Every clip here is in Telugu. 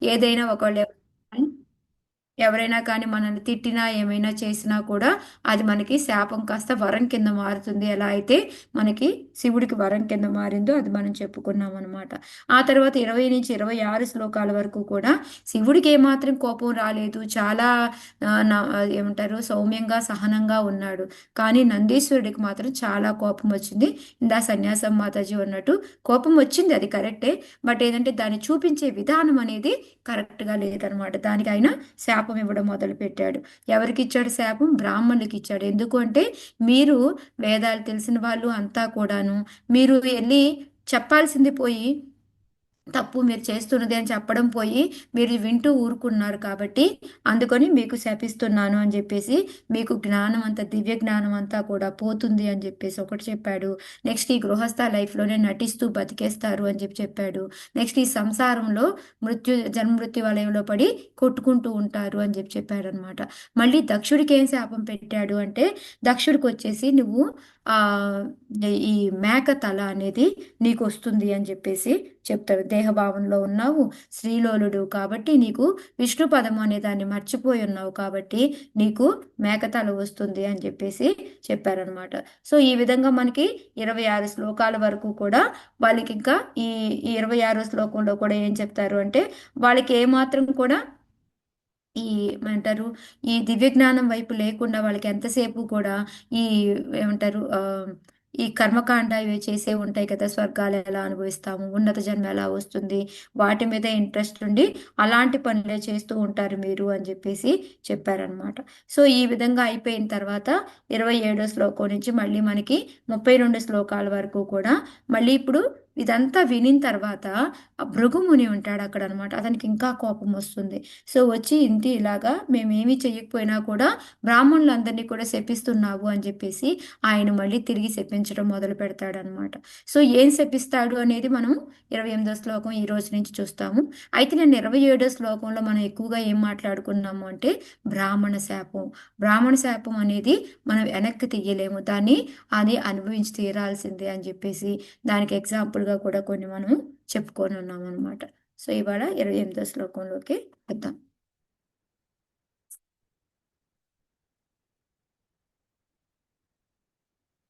ఏదైనా ఒకళ్ళు ఎవరైనా కానీ మనల్ని తిట్టినా ఏమైనా చేసినా కూడా అది మనకి శాపం కాస్త వరం కింద మారుతుంది. ఎలా అయితే మనకి శివుడికి వరం కింద మారిందో అది మనం చెప్పుకున్నాం అనమాట. ఆ తర్వాత 20-26 శ్లోకాల వరకు కూడా శివుడికి ఏమాత్రం కోపం రాలేదు. చాలా ఏమంటారు, సౌమ్యంగా సహనంగా ఉన్నాడు. కానీ నందీశ్వరుడికి మాత్రం చాలా కోపం వచ్చింది. ఇందా సన్యాసం మాతాజీ అన్నట్టు కోపం వచ్చింది, అది కరెక్టే. బట్ ఏంటంటే దాన్ని చూపించే విధానం అనేది కరెక్ట్గా లేదనమాట. దానికి ఆయన శాపం ఇవ్వడం మొదలుపెట్టాడు. ఎవరికి ఇచ్చాడు శాపం? బ్రాహ్మణులకి ఇచ్చాడు. ఎందుకు అంటే మీరు వేదాలు తెలిసిన వాళ్ళు అంతా కూడాను మీరు వెళ్ళి చెప్పాల్సింది పోయి తప్పు మీరు చేస్తున్నది అని చెప్పడం పోయి మీరు వింటూ ఊరుకున్నారు కాబట్టి అందుకని మీకు శపిస్తున్నాను అని చెప్పేసి, మీకు జ్ఞానం అంతా దివ్య జ్ఞానం అంతా కూడా పోతుంది అని చెప్పేసి ఒకటి చెప్పాడు. నెక్స్ట్ ఈ గృహస్థ లైఫ్లోనే నటిస్తూ బతికేస్తారు అని చెప్పి చెప్పాడు. నెక్స్ట్ ఈ సంసారంలో జన్మమృత్యు వలయంలో పడి కొట్టుకుంటూ ఉంటారు అని చెప్పి చెప్పాడు అనమాట. మళ్ళీ దక్షుడికి ఏం శాపం పెట్టాడు అంటే, దక్షుడికి వచ్చేసి నువ్వు ఆ ఈ మేక తల అనేది నీకు వస్తుంది అని చెప్పేసి చెప్తాడు. దేహభావంలో ఉన్నావు, శ్రీలోలుడు కాబట్టి నీకు విష్ణు పదము అనే దాన్ని మర్చిపోయి ఉన్నావు కాబట్టి నీకు మేకతల వస్తుంది అని చెప్పేసి చెప్పారనమాట. సో ఈ విధంగా మనకి 26 శ్లోకాల వరకు కూడా వాళ్ళకి ఇంకా ఈ ఈ 26వ శ్లోకంలో కూడా ఏం చెప్తారు అంటే, వాళ్ళకి ఏమాత్రం కూడా ఈ ఏమంటారు, ఈ దివ్య జ్ఞానం వైపు లేకుండా వాళ్ళకి ఎంతసేపు కూడా ఈ ఏమంటారు ఈ కర్మకాండ ఇవి చేసే ఉంటాయి కదా, స్వర్గాలు ఎలా అనుభవిస్తాము, ఉన్నత జన్మ ఎలా వస్తుంది, వాటి మీద ఇంట్రెస్ట్ ఉండి అలాంటి పనులే చేస్తూ ఉంటారు మీరు అని చెప్పేసి చెప్పారనమాట. సో ఈ విధంగా అయిపోయిన తర్వాత 27వ శ్లోకం నుంచి మళ్ళీ మనకి 32 శ్లోకాల వరకు కూడా మళ్ళీ ఇప్పుడు ఇదంతా వినిన తర్వాత ఆ భృగుముని ఉంటాడు అక్కడ అనమాట. అతనికి ఇంకా కోపం వస్తుంది. సో వచ్చి ఇంటి ఇలాగా మేమేమీ చెయ్యకపోయినా కూడా బ్రాహ్మణులందరినీ కూడా శపిస్తున్నావు అని చెప్పేసి ఆయన మళ్ళీ తిరిగి శపించడం మొదలు పెడతాడనమాట. సో ఏం శపిస్తాడు అనేది మనం 28వ శ్లోకం ఈ రోజు నుంచి చూస్తాము. అయితే నేను 27వ శ్లోకంలో మనం ఎక్కువగా ఏం మాట్లాడుకున్నాము అంటే బ్రాహ్మణ శాపం. బ్రాహ్మణ శాపం అనేది మనం వెనక్కి తీయలేము, దాన్ని అది అనుభవించి తీరాల్సిందే అని చెప్పేసి దానికి ఎగ్జాంపుల్గా కూడా కొన్ని మనం చెప్పుకొని ఉన్నాం అనమాట. సో ఇవాళ 28వ శ్లోకంలోకి వద్దాం.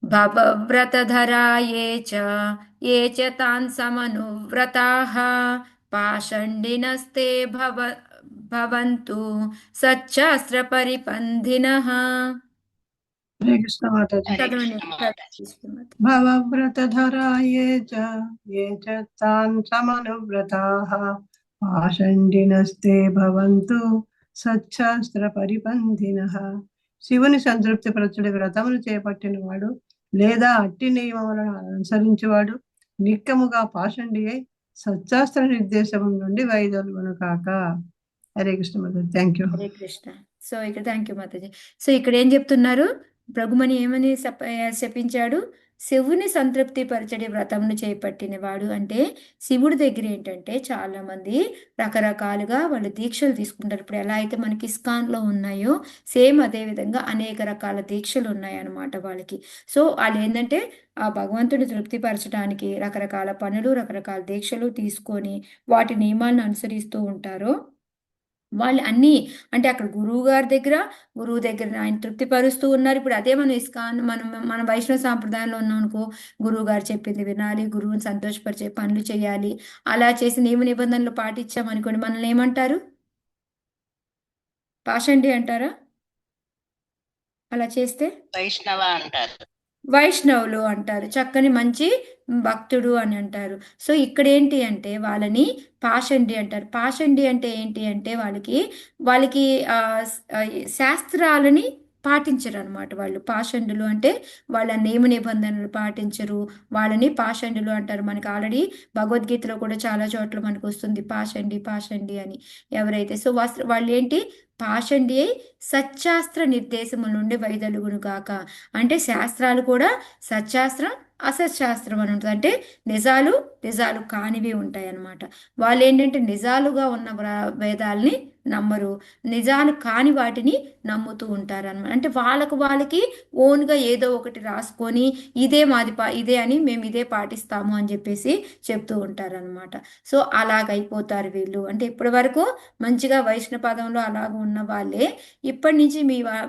భవవ్రతధరా ఏ చ తాన్ సమనువ్రతాః పాషండినస్తే భవంతు సచ్చాస్త్ర పరిపంధినః. హరే కృష్ణ మాతాజీ. చదవండి. భవవ్రతధరా ఏ చ తాన్ సమనువ్రతాః పాషండినస్తే భవంతు సచ్చాస్త్ర పరిపంధినః. శివుని సంతృప్తి పరచుడి వ్రతమును చేపట్టినవాడు లేదా అట్టి నియమములను అనుసరించువాడు నిక్కముగా పాషండి అయి సచ్చాస్త్ర నిర్దేశం నుండి వైదొలుగును కాక. Hare Krishna Mataji. Thank you. Hare Krishna. So ఇక్కడ థ్యాంక్ యూ మాతాజీ. సో ఇక్కడ ఏం చెప్తున్నారు, భృగుమని ఏమని శపించాడు? శివుని సంతృప్తి పరచడి వ్రతమును చేపట్టినవాడు అంటే శివుడి దగ్గర ఏంటంటే చాలా మంది రకరకాలుగా వాళ్ళు దీక్షలు తీసుకుంటారు. ఇప్పుడు ఎలా అయితే మనకి ఇస్కాన్లో ఉన్నాయో సేమ్ అదే విధంగా అనేక రకాల దీక్షలు ఉన్నాయన్నమాట వాళ్ళకి. సో వాళ్ళు ఏంటంటే ఆ భగవంతుని తృప్తిపరచడానికి రకరకాల పనులు రకరకాల దీక్షలు తీసుకొని వాటి నియమాలను అనుసరిస్తూ ఉంటారో వాళ్ళు అన్నీ, అంటే అక్కడ గురువు దగ్గర ఆయన తృప్తిపరుస్తూ ఉన్నారు. ఇప్పుడు అదే మనం ఇస్కాన్ మన వైష్ణవ సాంప్రదాయంలో ఉన్నాం అనుకో, గురువు గారు చెప్పింది వినాలి, గురువుని సంతోషపరిచే పనులు చేయాలి. అలా చేసి నియమ నిబంధనలు పాటించామనుకోండి, మనల్ని ఏమంటారు? పాషండి అంటారా అలా చేస్తే? వైష్ణవ అంటారు. వైష్ణవులు అంటారు, చక్కని మంచి భక్తుడు అని అంటారు. సో ఇక్కడ ఏంటి అంటే వాళ్ళని పాషండి అంటారు. పాషండి అంటే ఏంటి అంటే వాళ్ళకి వాళ్ళకి ఆ, ఆ, శాస్త్రాలని పాటించరు అనమాట. వాళ్ళు పాషండులు అంటే వాళ్ళ నియమ నిబంధనలు పాటించరు, వాళ్ళని పాషండులు అంటారు. మనకి ఆల్రెడీ భగవద్గీతలో కూడా చాలా చోట్ల మనకు వస్తుంది పాషండి పాషండి అని ఎవరైతే. సో వాళ్ళు ఏంటి, పాషండి అయి సచ్శాస్త్ర నిర్దేశముల నుండి వైదొలుగును గాక. అంటే శాస్త్రాలు కూడా సచ్శాస్త్రం అసత్శాస్త్రం అని ఉంటుంది. అంటే నిజాలు నిజాలు కానివి ఉంటాయి అన్నమాట. వాళ్ళు ఏంటంటే నిజాలుగా ఉన్న వేదాల్ని నమ్మరు, నిజాలు కాని వాటిని నమ్ముతూ ఉంటారు అనమాట. అంటే వాళ్ళకి ఓన్గా ఏదో ఒకటి రాసుకొని ఇదే మాది ఇదే అని మేము ఇదే పాటిస్తాము అని చెప్పేసి చెప్తూ ఉంటారనమాట. సో అలాగైపోతారు వీళ్ళు. అంటే ఇప్పటి వరకు మంచిగా వైష్ణవ పదంలో అలాగ ఉన్న వాళ్ళే ఇప్పటి నుంచి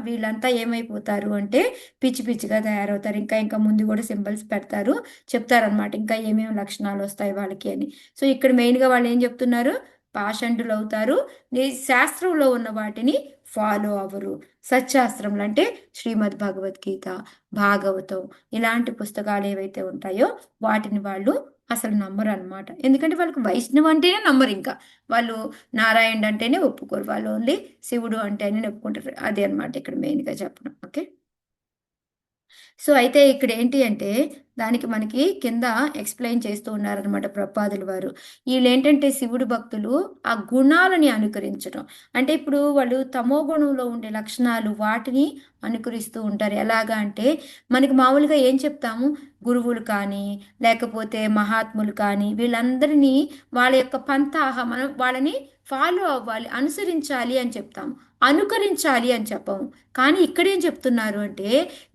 వీళ్ళంతా ఏమైపోతారు అంటే పిచ్చి పిచ్చిగా తయారవుతారు. ఇంకా ఇంకా ముందు కూడా సింబల్స్ పెడతారు, చెప్తారనమాట ఇంకా ఏమేమి లక్షణాలు వస్తాయి వాళ్ళకి అని. సో ఇక్కడ మెయిన్గా వాళ్ళు ఏం చెప్తున్నారు, పాషండులు అవుతారు, శాస్త్రంలో ఉన్న వాటిని ఫాలో అవ్వరు. సత్శాస్త్రములు అంటే శ్రీమద్ భగవద్గీత, భాగవతం ఇలాంటి పుస్తకాలు ఏవైతే ఉంటాయో వాటిని వాళ్ళు అసలు నమ్మరు అనమాట. ఎందుకంటే వాళ్ళకి వైష్ణవం అంటేనే నమ్మరు. ఇంకా వాళ్ళు నారాయణుడు అంటేనే ఒప్పుకోరు, వాళ్ళు ఓన్లీ శివుడు అంటేనే ఒప్పుకుంటారు. అదే అనమాట ఇక్కడ మెయిన్గా చెప్పడం. ఓకే. సో అయితే ఇక్కడ ఏంటి అంటే దానికి మనకి కింద ఎక్స్ప్లెయిన్ చేస్తూ ఉన్నారనమాట ప్రభుపాదుల వారు. వీళ్ళేంటంటే శివుడు భక్తులు ఆ గుణాలని అనుకరించడం. అంటే ఇప్పుడు వాళ్ళు తమో గుణంలో ఉండే లక్షణాలు వాటిని అనుకరిస్తూ ఉంటారు. ఎలాగా అంటే మనకి మామూలుగా ఏం చెప్తాము, గురువులు కానీ లేకపోతే మహాత్ములు కానీ వీళ్ళందరినీ వాళ్ళ యొక్క పంతాహ మనం వాళ్ళని ఫాలో అవ్వాలి, అనుసరించాలి అని చెప్తాము, అనుకరించాలి అని చెప్పము. కానీ ఇక్కడేం చెప్తున్నారు అంటే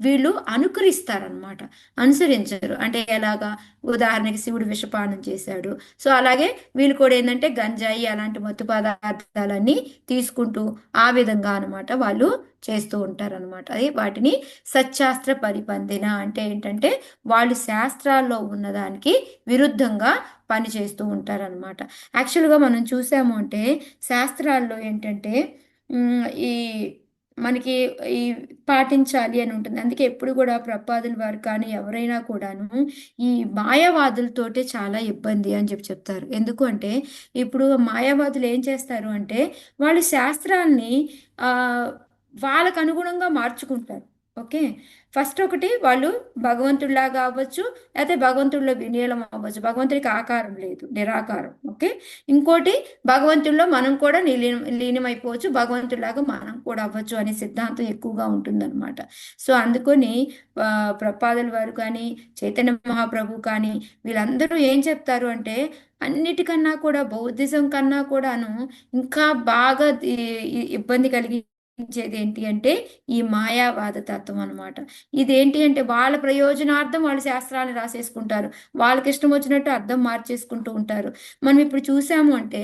వీళ్ళు అనుకరిస్తారనమాట, అనుసరించరు. అంటే ఎలాగా, ఉదాహరణకి శివుడు విషపానం చేశాడు, సో అలాగే వీళ్ళు కూడా ఏంటంటే గంజాయి అలాంటి మత్తు పదార్థాలన్నీ తీసుకుంటూ ఆ విధంగా అనమాట వాళ్ళు చేస్తూ ఉంటారనమాట. అది వాటిని సచ్శాస్త్ర పరిపందిన అంటే ఏంటంటే వాళ్ళు శాస్త్రాల్లో ఉన్నదానికి విరుద్ధంగా పని చేస్తూ ఉంటారనమాట. యాక్చువల్గా మనం చూసాము అంటే శాస్త్రాల్లో ఏంటంటే ఈ మనకి ఈ పాటించాలి అని ఉంటుంది. అందుకే ఎప్పుడు కూడా ప్రపాదుల వారు కానీ ఎవరైనా కూడాను ఈ మాయావాదులతోటే చాలా ఇబ్బంది అని చెప్తారు. ఎందుకు అంటే ఇప్పుడు మాయావాదులు ఏం చేస్తారు అంటే వాళ్ళు శాస్త్రాల్ని ఆ, వాళ్ళకు అనుగుణంగా మార్చుకుంటారు. ఓకే. ఫస్ట్ ఒకటి వాళ్ళు భగవంతుడిలాగా అవ్వచ్చు, లేకపోతే భగవంతుడిలో విలీనం అవ్వచ్చు. భగవంతుడికి ఆకారం లేదు, నిరాకారం. ఓకే. ఇంకోటి భగవంతుడిలో మనం కూడా లీనమైపోవచ్చు, భగవంతుడిలాగా మనం కూడా అవ్వచ్చు అనే సిద్ధాంతం ఎక్కువగా ఉంటుందన్నమాట. సో అందుకని ప్రపాదుల వారు కానీ చైతన్య మహాప్రభు కానీ వీళ్ళందరూ ఏం చెప్తారు అంటే అన్నిటికన్నా కూడా బౌద్ధిజం కన్నా కూడాను ఇంకా బాగా ఇబ్బంది కలిగించేది ఏంటి అంటే ఈ మాయావాద తత్వం అనమాట. ఇదేంటి అంటే వాళ్ళ ప్రయోజనార్థం వాళ్ళు శాస్త్రాలను రాసేసుకుంటారు, వాళ్ళకి ఇష్టం వచ్చినట్టు అర్థం మార్చేసుకుంటూ ఉంటారు. మనం ఇప్పుడు చూసాము అంటే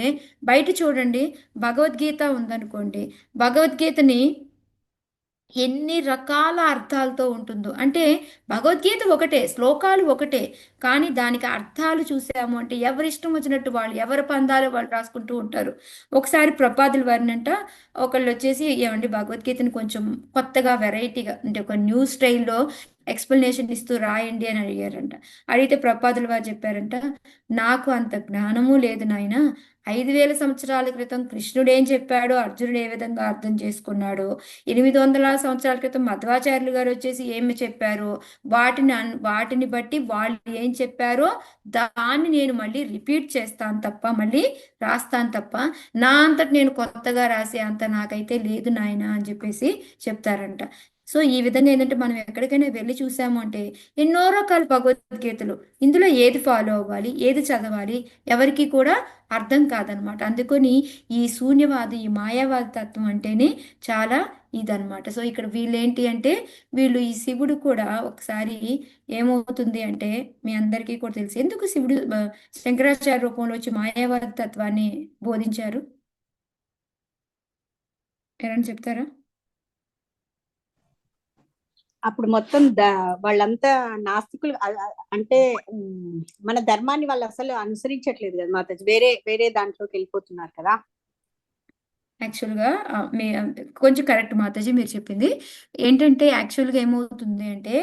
బయట చూడండి, భగవద్గీత ఉందనుకోండి, భగవద్గీతని ఎన్ని రకాల అర్థాలతో ఉంటుందో. అంటే భగవద్గీత ఒకటే, శ్లోకాలు ఒకటే, కానీ దానికి అర్థాలు చూసాము అంటే ఎవరిష్టం వచ్చినట్టు వాళ్ళు ఎవరి పందాలు వాళ్ళు రాసుకుంటూ ఉంటారు. ఒకసారి ప్రపాదుల వారినంట ఒకళ్ళు వచ్చేసి ఏమండి భగవద్గీతని కొంచెం కొత్తగా వెరైటీగా అంటే ఒక న్యూ స్టైల్లో ఎక్స్ప్లెనేషన్ ఇస్తూ రాయండి అని అడిగారంట. అడిగితే ప్రపాదుల వారు చెప్పారంట, నాకు అంత జ్ఞానము లేదు నాయన. 5000 సంవత్సరాల క్రితం కృష్ణుడు ఏం చెప్పాడో, అర్జునుడు ఏ విధంగా అర్థం చేసుకున్నాడో, 800 సంవత్సరాల క్రితం మధ్వాచార్యులు గారు వచ్చేసి ఏమి చెప్పారో, వాటిని బట్టి వాళ్ళు ఏం చెప్పారో దాన్ని నేను మళ్ళీ రిపీట్ చేస్తాను తప్ప, మళ్ళీ రాస్తాను తప్ప, నా అంతటి నేను కొత్తగా రాసే అంత నాకైతే లేదు నాయన అని చెప్పేసి చెప్తారంట. సో ఈ విధంగా ఏంటంటే మనం ఎక్కడికైనా వెళ్ళి చూసాము అంటే ఎన్నో రకాల భగవద్గీతలు, ఇందులో ఏది ఫాలో అవ్వాలి, ఏది చదవాలి ఎవరికి కూడా అర్థం కాదనమాట. అందుకని ఈ శూన్యవాది, ఈ మాయావాది తత్వం అంటేనే చాలా ఇదనమాట. సో ఇక్కడ వీళ్ళేంటి అంటే వీళ్ళు ఈ శివుడు కూడా ఒకసారి ఏమవుతుంది అంటే మీ అందరికీ కూడా తెలుసు ఎందుకు శివుడు శంకరాచార్య రూపంలో వచ్చి మాయావాది తత్వాన్ని బోధించారు, ఎవరైనా చెప్తారా? అప్పుడు మొత్తం వాళ్ళంతా నాస్తికులు అంటే మన ధర్మాన్ని వాళ్ళు అసలు అనుసరించట్లేదు కదా మాతాజీ, వేరే వేరే దాంట్లోకి వెళ్ళిపోతున్నారు కదా. యాక్చువల్గా మీ కొంచెం కరెక్ట్ మాతాజీ మీరు చెప్పింది. ఏంటంటే యాక్చువల్గా ఏమవుతుంది అంటే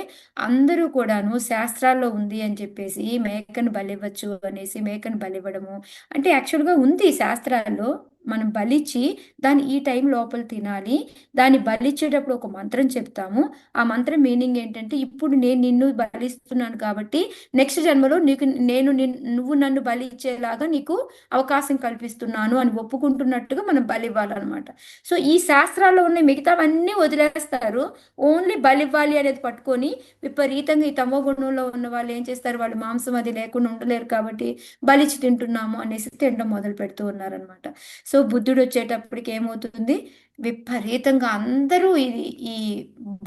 అందరూ కూడాను శాస్త్రాల్లో ఉంది అని చెప్పేసి మేకను బలివ్వచ్చు అనేసి మేకను బలివ్వడము. అంటే యాక్చువల్గా ఉంది శాస్త్రాల్లో, మనం బలిచ్చి దాన్ని ఈ టైం లోపల తినాలి. దాన్ని బలిచ్చేటప్పుడు ఒక మంత్రం చెప్తాము. ఆ మంత్రం మీనింగ్ ఏంటంటే, ఇప్పుడు నేను నిన్ను బలిస్తున్నాను కాబట్టి నెక్స్ట్ జన్మలో నువ్వు నన్ను బలి ఇచ్చేలాగా నీకు అవకాశం కల్పిస్తున్నాను అని ఒప్పుకుంటున్నట్టుగా మనం బలి ఇవ్వాలన్నమాట. సో ఈ శాస్త్రాల్లో ఉన్న మిగతావన్నీ వదిలేస్తారు. ఓన్లీ బలి ఇవ్వాలి అనేది పట్టుకొని విపరీతంగా ఈ తమో గుణంలో ఉన్న వాళ్ళు ఏం చేస్తారు, వాళ్ళు మాంసం అది లేకుండా ఉండలేరు కాబట్టి బలిచి తింటున్నాము అనేసి తినడం మొదలు పెడుతూ ఉన్నారనమాట. సో బుద్ధుడు వచ్చేటప్పటికి ఏమవుతుంది, విపరీతంగా అందరూ ఇది ఈ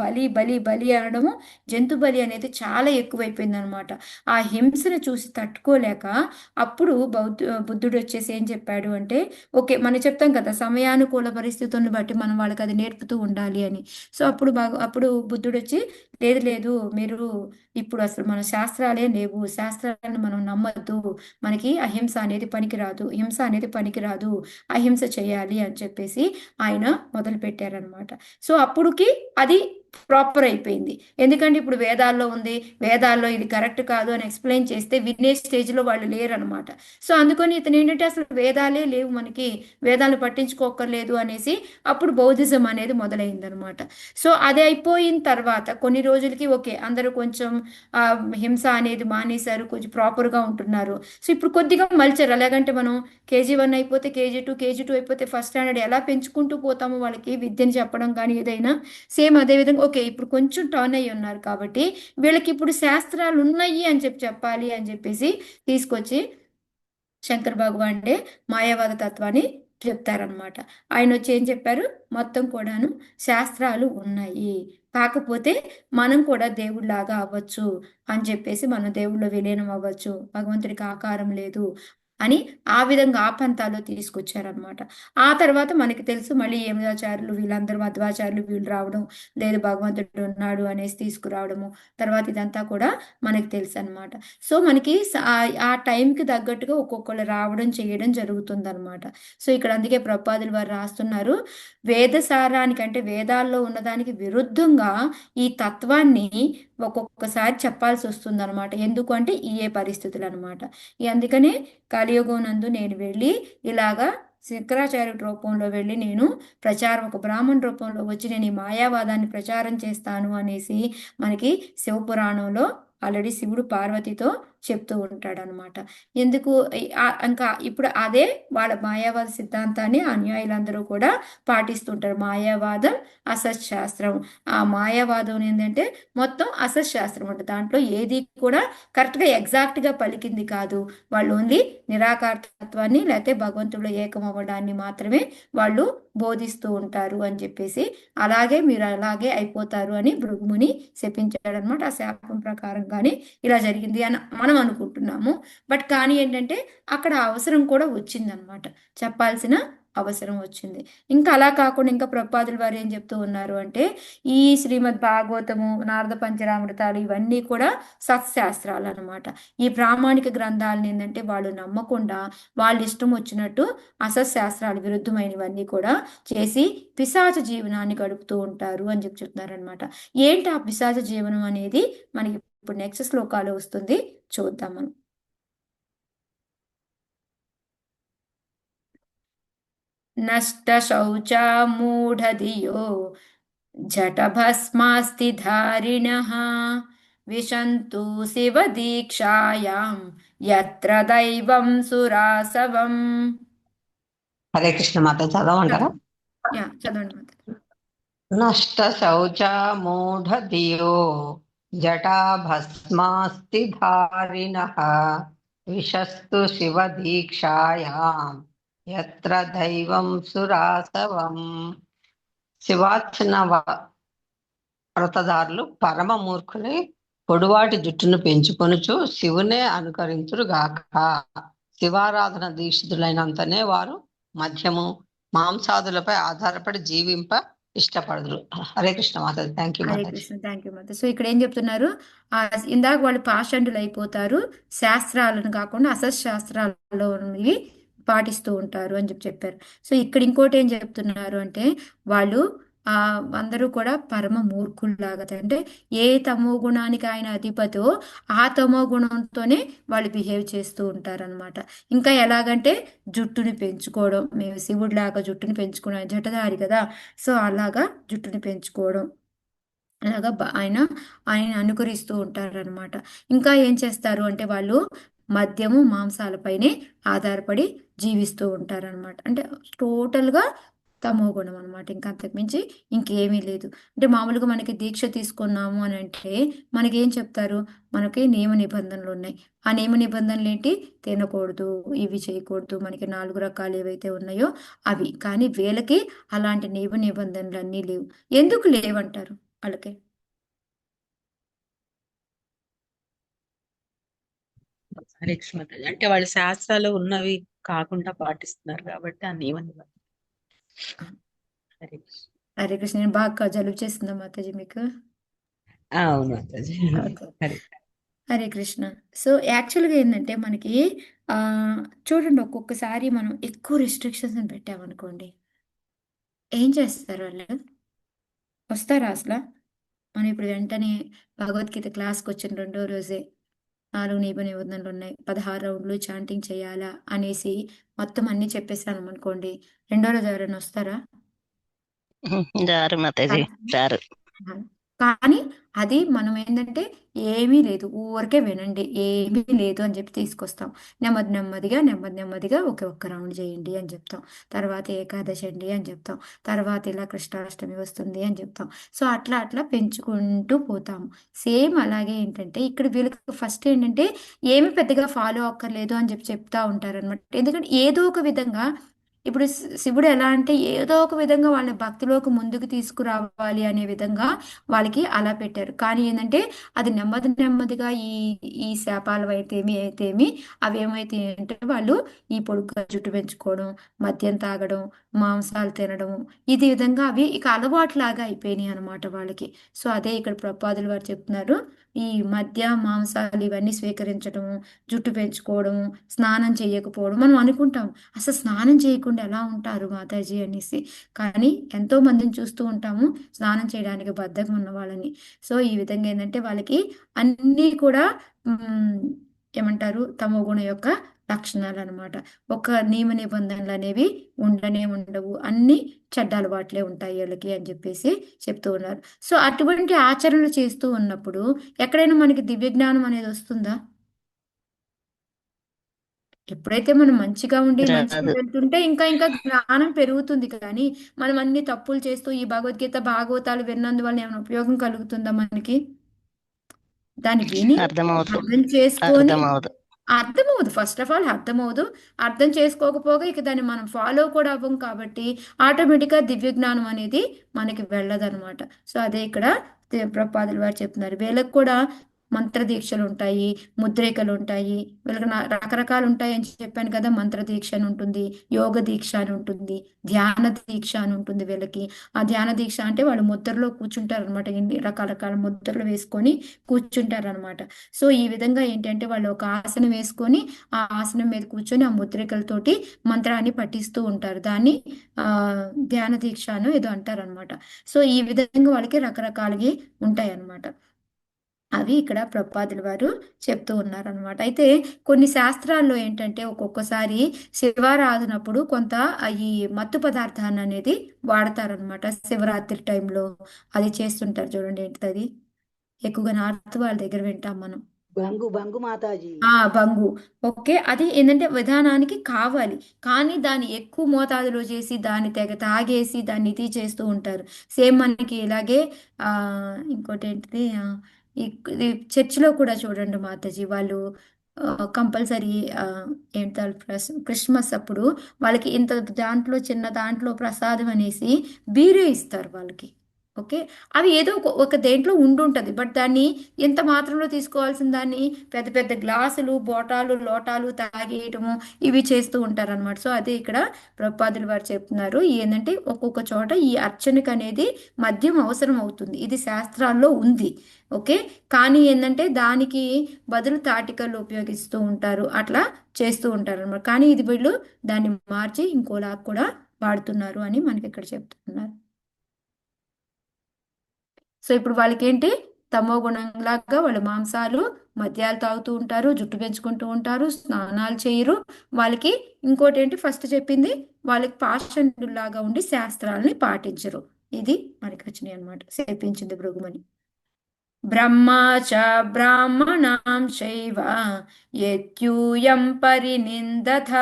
బలి బలి బలి అనడము, జంతు బలి అనేది చాలా ఎక్కువైపోయింది అనమాట. ఆ హింసను చూసి తట్టుకోలేక అప్పుడు బుద్ధుడు వచ్చేసి ఏం చెప్పాడు అంటే, ఓకే మనం చెప్తాం కదా సమయానుకూల పరిస్థితులను బట్టి మనం వాళ్ళకి అది నేర్పుతూ ఉండాలి అని. సో అప్పుడు బుద్ధుడు వచ్చి, లేదు లేదు, మీరు ఇప్పుడు అసలు మన శాస్త్రాలే లేవు, శాస్త్రాలను మనం నమ్మద్దు, మనకి అహింస అనేది పనికిరాదు, హింస అనేది పనికిరాదు, అహింస చేయాలి అని చెప్పేసి ఆయన మొదలు పెట్టారనమాట. సో అప్పుడుకి అది ప్రాపర్ అయిపోయింది. ఎందుకంటే ఇప్పుడు వేదాల్లో ఉంది, వేదాల్లో ఇది కరెక్ట్ కాదు అని ఎక్స్ప్లెయిన్ చేస్తే వినే స్టేజ్లో వాళ్ళు లేరనమాట. సో అందుకని ఇతను ఏంటంటే అసలు వేదాలే లేవు మనకి, వేదాలను పట్టించుకోకర్లేదు అనేసి అప్పుడు బౌద్ధిజం అనేది మొదలైందనమాట. సో అది అయిపోయిన తర్వాత కొన్ని రోజులకి ఓకే అందరూ కొంచెం హింస అనేది మానేశారు, కొంచెం ప్రాపర్గా ఉంటున్నారు. సో ఇప్పుడు కొద్దిగా మలిచారు. ఎలాగంటే మనం KG1 అయిపోతే KG2 అయిపోతే ఫస్ట్ స్టాండర్డ్ ఎలా పెంచుకుంటూ పోతామో వాళ్ళకి విద్యను చెప్పడం కానీ ఏదైనా సేమ్ అదే విధంగా ఓకే ఇప్పుడు కొంచెం టర్న్ అయ్యి ఉన్నారు కాబట్టి వీళ్ళకి ఇప్పుడు శాస్త్రాలు ఉన్నాయి అని చెప్పాలి అని చెప్పేసి తీసుకొచ్చి శంకర్ భగవానుడే మాయావాద తత్వాన్ని చెప్తారనమాట. ఆయన వచ్చి ఏం చెప్పారు, మొత్తం కూడాను శాస్త్రాలు ఉన్నాయి, కాకపోతే మనం కూడా దేవుడిలాగా అవ్వచ్చు అని చెప్పేసి, మనం దేవుళ్ళో విలీనం అవ్వచ్చు, భగవంతుడికి ఆకారం లేదు అని ఆ విధంగా ఆ పంతాలో తీసుకొచ్చారనమాట. ఆ తర్వాత మనకి తెలుసు మళ్ళీ యమునాచార్యులు వీళ్ళందరూ మధ్వాచార్యులు వీళ్ళు రావడం, లేదు భగవంతుడు ఉన్నాడు అనేసి తీసుకురావడము, తర్వాత ఇదంతా కూడా మనకి తెలుసు అనమాట. సో మనకి ఆ టైంకి తగ్గట్టుగా ఒక్కొక్కరు రావడం చేయడం జరుగుతుందన్నమాట. సో ఇక్కడ అందుకే ప్రభుపాదులు వారు రాస్తున్నారు, వేదసారానికి అంటే వేదాల్లో ఉన్నదానికి విరుద్ధంగా ఈ తత్వాన్ని ఒక్కొక్కసారి చెప్పాల్సి వస్తుంది అనమాట. ఎందుకు అంటే ఏ పరిస్థితులు అనమాట. అందుకనే కలియుగం నందు నేను వెళ్ళి ఇలాగా శంకరాచార్య రూపంలో వెళ్ళి నేను ఒక బ్రాహ్మణ రూపంలో వచ్చి నేను ఈ మాయావాదాన్ని ప్రచారం చేస్తాను అనేసి మనకి శివపురాణంలో ఆల్రెడీ శివుడు పార్వతితో చెప్తూ ఉంటాడు అనమాట. ఎందుకు ఇంకా ఇప్పుడు అదే వాళ్ళ మాయావాద సిద్ధాంతాన్ని అనుయాయులందరూ కూడా పాటిస్తుంటారు. మాయావాదం అసత్శాస్త్రం. ఆ మాయావాదం ఏంటంటే మొత్తం అసత్శాస్త్రం అంటే దాంట్లో ఏది కూడా కరెక్ట్గా ఎగ్జాక్ట్గా పలికింది కాదు. వాళ్ళు ఓన్లీ నిరాకార తత్వాన్ని లేకపోతే భగవంతుడు ఏకం అవ్వడాన్ని మాత్రమే వాళ్ళు బోధిస్తూ ఉంటారు అని చెప్పేసి, అలాగే మీరు అలాగే అయిపోతారు అని భృగుముని శపించాడు అనమాట. ఆ శాపం ప్రకారంగానే ఇలా జరిగింది అని మనం అనుకుంటున్నాము. బట్ కానీ ఏంటంటే అక్కడ అవసరం కూడా వచ్చిందనమాట, చెప్పాల్సిన అవసరం వచ్చింది. ఇంకా అలా కాకుండా ఇంకా ప్రభుపాదుల వారు ఏం చెప్తూ ఉన్నారు అంటే, ఈ శ్రీమద్ భాగవతము, నారద పంచరామృతాలు ఇవన్నీ కూడా సత్శాస్త్రాలు అనమాట. ఈ ప్రామాణిక గ్రంథాలను ఏంటంటే వాళ్ళు నమ్మకుండా వాళ్ళు ఇష్టం వచ్చినట్టు అసత్శాస్త్రాలు విరుద్ధమైనవన్నీ కూడా చేసి పిశాచ జీవనాన్ని గడుపుతూ ఉంటారు అని చెప్తున్నారనమాట. ఏంటి ఆ పిశాచ జీవనం అనేది మనకి ఇప్పుడు నెక్స్ట్ శ్లోకాలు వస్తుంది, చూద్దాం మనం. నష్ట శౌచ మూఢధియో జటభస్మాస్తి ధారిణః విశంతు శివ దీక్షాయాం యత్ర దైవం సురాసవం. హరే కృష్ణ మాత చదవమంటారా? చదవండి మాత. నష్ట శౌచ మూఢధియో జటా భస్మాస్తి ధారిణః విశస్తు శివ దీక్షాయాం యత్ర దైవం సురాసవం. శివార్చన వ్రతదారులు పరమ మూర్ఖులై పొడువాటి జుట్టును పెంచుకొనుచు శివునే అనుకరించురు గాక. శివారాధన దీక్షితులైనంతనే వారు మద్యము మాంసాదులపై ఆధారపడి జీవింప ఇష్టపడదురు. హరే కృష్ణ మాత. Thank you Hare Mataji. Krishna, thank you Mata. So ఇక్కడ ఏం చెప్తున్నారు, ఇందాక వాళ్ళు పాషండులు అయిపోతారు, శాస్త్రాలను కాకుండా అసత్శాస్త్రాల్లో ఉన్నవి పాటిస్తూ ఉంటారు అని చెప్పారు. సో ఇక్కడ ఇంకోటి ఏం చెప్తున్నారు అంటే, వాళ్ళు ఆ అందరూ కూడా పరమ మూర్ఖుల్లాగా, అంటే ఏ తమో గుణానికి ఆయన అధిపతో ఆ తమో గుణంతోనే వాళ్ళు బిహేవ్ చేస్తూ ఉంటారనమాట. ఇంకా ఎలాగంటే జుట్టుని పెంచుకోవడం, మేము శివుడిలాగా జుట్టుని పెంచుకోవడం, జటధారి కదా, సో అలాగా జుట్టుని పెంచుకోవడం, అలాగా ఆయన ఆయన అనుకరిస్తూ ఉంటారనమాట. ఇంకా ఏం చేస్తారు అంటే వాళ్ళు మద్యము మాంసాలపైనే ఆధారపడి జీవిస్తూ ఉంటారనమాట. అంటే టోటల్గా తమో గుణం అనమాట. ఇంకా అంతకుమించి ఇంకేమీ లేదు. అంటే మామూలుగా మనకి దీక్ష తీసుకున్నాము అని అంటే మనకి ఏం చెప్తారు, మనకి నియమ నిబంధనలు ఉన్నాయి. ఆ నియమ నిబంధనలు ఏంటి, తినకూడదు, ఇవి చేయకూడదు, మనకి 4 రకాలు ఏవైతే ఉన్నాయో అవి. కానీ వీళ్ళకి అలాంటి నియమ నిబంధనలు అన్నీ లేవు. ఎందుకు లేవంటారు వాళ్ళకి? హరే కృష్ణ మాతాజీ. అంటే వాళ్ళ శాస్త్రాలు ఉన్నవి కాకుండా పాటిస్తున్నారు కాబట్టి ఆ నియమ నిబంధన. హరే కృష్ణ. హరే కృష్ణ. నేను బాగా జలుబు చేసిందా మాతాజీ మీకు? అవును మాతాజీ. ఓకే. హరే హరే కృష్ణ. సో యాక్చువల్గా ఏంటంటే మనకి ఆ, చూడండి, ఒక్కొక్కసారి మనం ఎక్కువ రిస్ట్రిక్షన్స్ పెట్టామనుకోండి, ఏం చేస్తారు వాళ్ళు? వస్తారా అసలు? మనం ఇప్పుడు వెంటనే భగవద్గీత క్లాస్కి వచ్చిన రెండో రోజే 4 నియమ నిబంధనలు ఉన్నాయి, 16 రౌండ్లు చాంటింగ్ చేయాలా అనేసి మొత్తం అన్ని చెప్పేసాను అనుకోండి, రెండో రోజు ఎవరైనా వస్తారా? జారు మాతాజీ, జారు. కానీ అది మనం ఏంటంటే ఏమీ లేదు, ఊరికే వినండి, ఏమీ లేదు అని చెప్పి తీసుకొస్తాం. నెమ్మదిగా ఒక్క రౌండ్ చేయండి అని చెప్తాం. తర్వాత ఏకాదశి అండి అని చెప్తాం. తర్వాత ఇలా కృష్ణాష్టమి వస్తుంది అని చెప్తాం. సో అట్లా అట్లా పెంచుకుంటూ పోతాము. సేమ్ అలాగే ఏంటంటే ఇక్కడ వీళ్ళకి ఫస్ట్ ఏంటంటే ఏమి పెద్దగా ఫాలో అక్కర్లేదు అని చెప్పి చెప్తా ఉంటారనమాట. ఎందుకంటే ఏదో ఒక విధంగా ఇప్పుడు శివుడు ఎలా అంటే ఏదో ఒక విధంగా వాళ్ళని భక్తిలోకి ముందుకు తీసుకురావాలి అనే విధంగా వాళ్ళకి అలా పెట్టారు. కానీ ఏంటంటే అది నెమ్మదిగా ఈ శాపాలు అయితేమి అవి ఏమైతే అంటే వాళ్ళు ఈ పొడుగ్గా జుట్టు పెంచుకోవడం, మద్యం తాగడం, మాంసాలు తినడం, ఇది విధంగా అవి ఇక అలవాట్లాగా అయిపోయినాయి అనమాట వాళ్ళకి. సో అదే ఇక్కడ ప్రభుపాదులు వారు చెప్తున్నారు, ఈ మద్య మాంసాలు ఇవన్నీ స్వీకరించడం, జుట్టు పెంచుకోవడం, స్నానం చేయకపోవడం. మనం అనుకుంటాం అసలు స్నానం చేయకుండా ఎలా ఉంటారు మాతాజీ అనేసి, కానీ ఎంతో మందిని చూస్తూ ఉంటాము స్నానం చేయడానికి బద్ధకం ఉన్న వాళ్ళని. సో ఈ విధంగా ఏంటంటే వాళ్ళకి అన్నీ కూడా మ్, ఏమంటారు తమో గుణ యొక్క లక్షణాలు అనమాట. ఒక నియమ నిబంధనలు అనేవి ఉండవు, అన్ని చెడ్డ అలవాట్లే ఉంటాయి వీళ్ళకి అని చెప్పేసి చెప్తూ ఉన్నారు. సో అటువంటి ఆచరణలు చేస్తూ ఉన్నప్పుడు ఎక్కడైనా మనకి దివ్య జ్ఞానం అనేది వస్తుందా? ఎప్పుడైతే మనం మంచిగా రాదు. వెళ్తుంటే ఇంకా ఇంకా జ్ఞానం పెరుగుతుంది. కానీ మనం అన్ని తప్పులు చేస్తూ ఈ భగవద్గీత భాగవతాలు విన్నందువల్ల ఏమైనా ఉపయోగం కలుగుతుందా మనకి? దాన్ని విని అర్థమవుతుంది. అర్థం చేసుకొని అర్థమవుదు. అర్థమవుదు. ఫస్ట్ ఆఫ్ ఆల్ అర్థమవుదు. అర్థం చేసుకోకపోగా ఇక దాన్ని మనం ఫాలో కూడా అవ్వం కాబట్టి ఆటోమేటిక్గా దివ్య జ్ఞానం అనేది మనకి వెళ్ళదన్నమాట. సో అదే ఇక్కడ ప్రభుపాదుల వారు చెప్తున్నారు, వీళ్ళకి కూడా మంత్ర దీక్షలు ఉంటాయి, ముద్రికలు ఉంటాయి, వీళ్ళకి రకరకాలు ఉంటాయి అని చెప్పాను కదా. మంత్ర దీక్ష అని ఉంటుంది, యోగ దీక్ష అని ఉంటుంది, ధ్యాన దీక్ష అని ఉంటుంది వీళ్ళకి. ఆ ధ్యాన దీక్ష అంటే వాళ్ళు ముద్రలో కూర్చుంటారు అనమాట, ఇన్ని రకరకాల ముద్రలు వేసుకొని కూర్చుంటారు అనమాట. సో ఈ విధంగా ఏంటంటే వాళ్ళు ఒక ఆసనం వేసుకొని ఆ ఆసనం మీద కూర్చొని ఆ ముద్రికలతోటి మంత్రాన్ని పఠిస్తూ ఉంటారు. దాన్ని ఆ ధ్యాన దీక్ష అని ఏదో అంటారు అనమాట. సో ఈ విధంగా వాళ్ళకి రకరకాలుగా ఉంటాయి అన్నమాట. అవి ఇక్కడ ప్రభుపాదుల వారు చెప్తూ ఉన్నారనమాట. అయితే కొన్ని శాస్త్రాల్లో ఏంటంటే ఒక్కొక్కసారి శివారాధనప్పుడు కొంత ఈ మత్తు పదార్థాన్ని అనేది వాడతారనమాట. శివరాత్రి టైంలో అది చేస్తుంటారు చూడండి, ఏంటిది అది, ఎక్కువగా నార్త్ వాళ్ళ దగ్గర వింటాం మనం. బంగు మాతాజీ. బంగు. ఓకే. అది ఏంటంటే విధానానికి కావాలి, కానీ దాన్ని ఎక్కువ మోతాదులో చేసి దాన్ని తెగ తాగేసి దాన్ని ఇది చేస్తూ ఉంటారు. సేమ్ మనకి ఇలాగే ఇంకోటి ఏంటిది, ఇది చర్చిలో కూడా చూడండి మాతాజీ, వాళ్ళు కంపల్సరీ ఏంటారు క్రిస్మస్ అప్పుడు వాళ్ళకి ఇంత దాంట్లో చిన్న దాంట్లో ప్రసాదం అనేసి బీరే ఇస్తారు వాళ్ళకి. ఓకే. అవి ఏదో ఒక దేంట్లో ఉండుంటది, బట్ దాన్ని ఎంత మాత్రంలో తీసుకోవాల్సిన దాన్ని పెద్ద పెద్ద గ్లాసులు, బోటాలు, లోటాలు తాగేయటము ఇవి చేస్తూ ఉంటారన్నమాట. సో అదే ఇక్కడ ప్రభుపాదులు వారు చెప్తున్నారు, ఏంటంటే ఒక్కొక్క చోట ఈ అర్చనకు అనేది మద్యం అవసరం అవుతుంది, ఇది శాస్త్రాల్లో ఉంది. ఓకే. కానీ ఏంటంటే దానికి బదులు తాటికలు ఉపయోగిస్తూ ఉంటారు, అట్లా చేస్తూ ఉంటారు అనమాట. కానీ ఇది వీళ్ళు దాన్ని మార్చి ఇంకోలా కూడా వాడుతున్నారు అని మనకి ఇక్కడ చెప్తున్నారు. సో ఇప్పుడు వాళ్ళకి ఏంటి, తమో గుణంలాగా వాళ్ళు మాంసాలు మద్యాలు తాగుతూ ఉంటారు, జుట్టు పెంచుకుంటూ ఉంటారు, స్నానాలు చేయరు. వాళ్ళకి ఇంకోటి ఏంటి, ఫస్ట్ చెప్పింది, వాళ్ళకి పాషండులాగా ఉండి శాస్త్రాలని పాటించరు. ఇది మనకి వచ్చినాయి అనమాట, శపించింది భృగుమని. బ్రహ్మా చ బ్రాహ్మణాం చైవ యత్యూయం పరినిందథ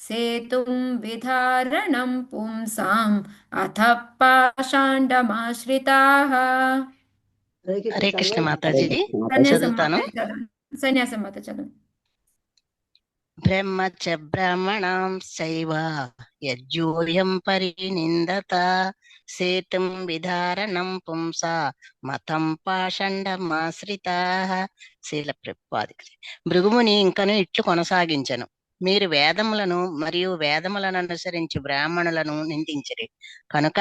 సేతుం విధారణం పుంసాం అథ పాషాండమాశ్రితాః. హరే కృష్ణ మాతాజీ సన్యాసం చదువుతాను. మాత చదవండి. సన్యాసం మాత చదవండి. బ్రహ్మ చ బ్రాహ్మణాం చైవ యజ్జూయం పరినిందత సేతుం విధారణం పుంసా మతం పాషండమాశ్రితాః. శీల ప్రభుపాదికి. భృగుముని ఇంకను ఇట్లు కొనసాగించెను, మీరు వేదములను మరియు వేదములను అనుసరించి బ్రాహ్మణులను నిందించిరి కనుక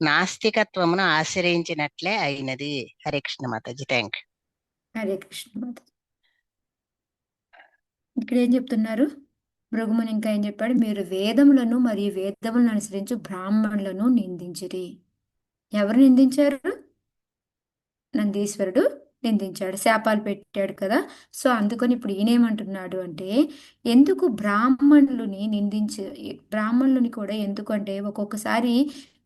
నాస్తికత్వమును ఆశ్రయించినట్లే అయినది. హరే కృష్ణ మాతాజీ. Thank you. హరే కృష్ణ మాత. ఇక్కడ ఏం చెప్తున్నారు భృగుముని? ఇంకా ఏం చెప్పాడు? మీరు వేదములను మరియు వేదములను అనుసరించి బ్రాహ్మణులను నిందించిరి. ఎవరు నిందించారు? నందీశ్వరుడు నిందించాడు, శాపాలు పెట్టాడు కదా. సో అందుకని ఇప్పుడు ఈయనేమంటున్నాడు అంటే, ఎందుకు బ్రాహ్మణులని బ్రాహ్మణులని కూడా ఎందుకు అంటే, ఒక్కొక్కసారి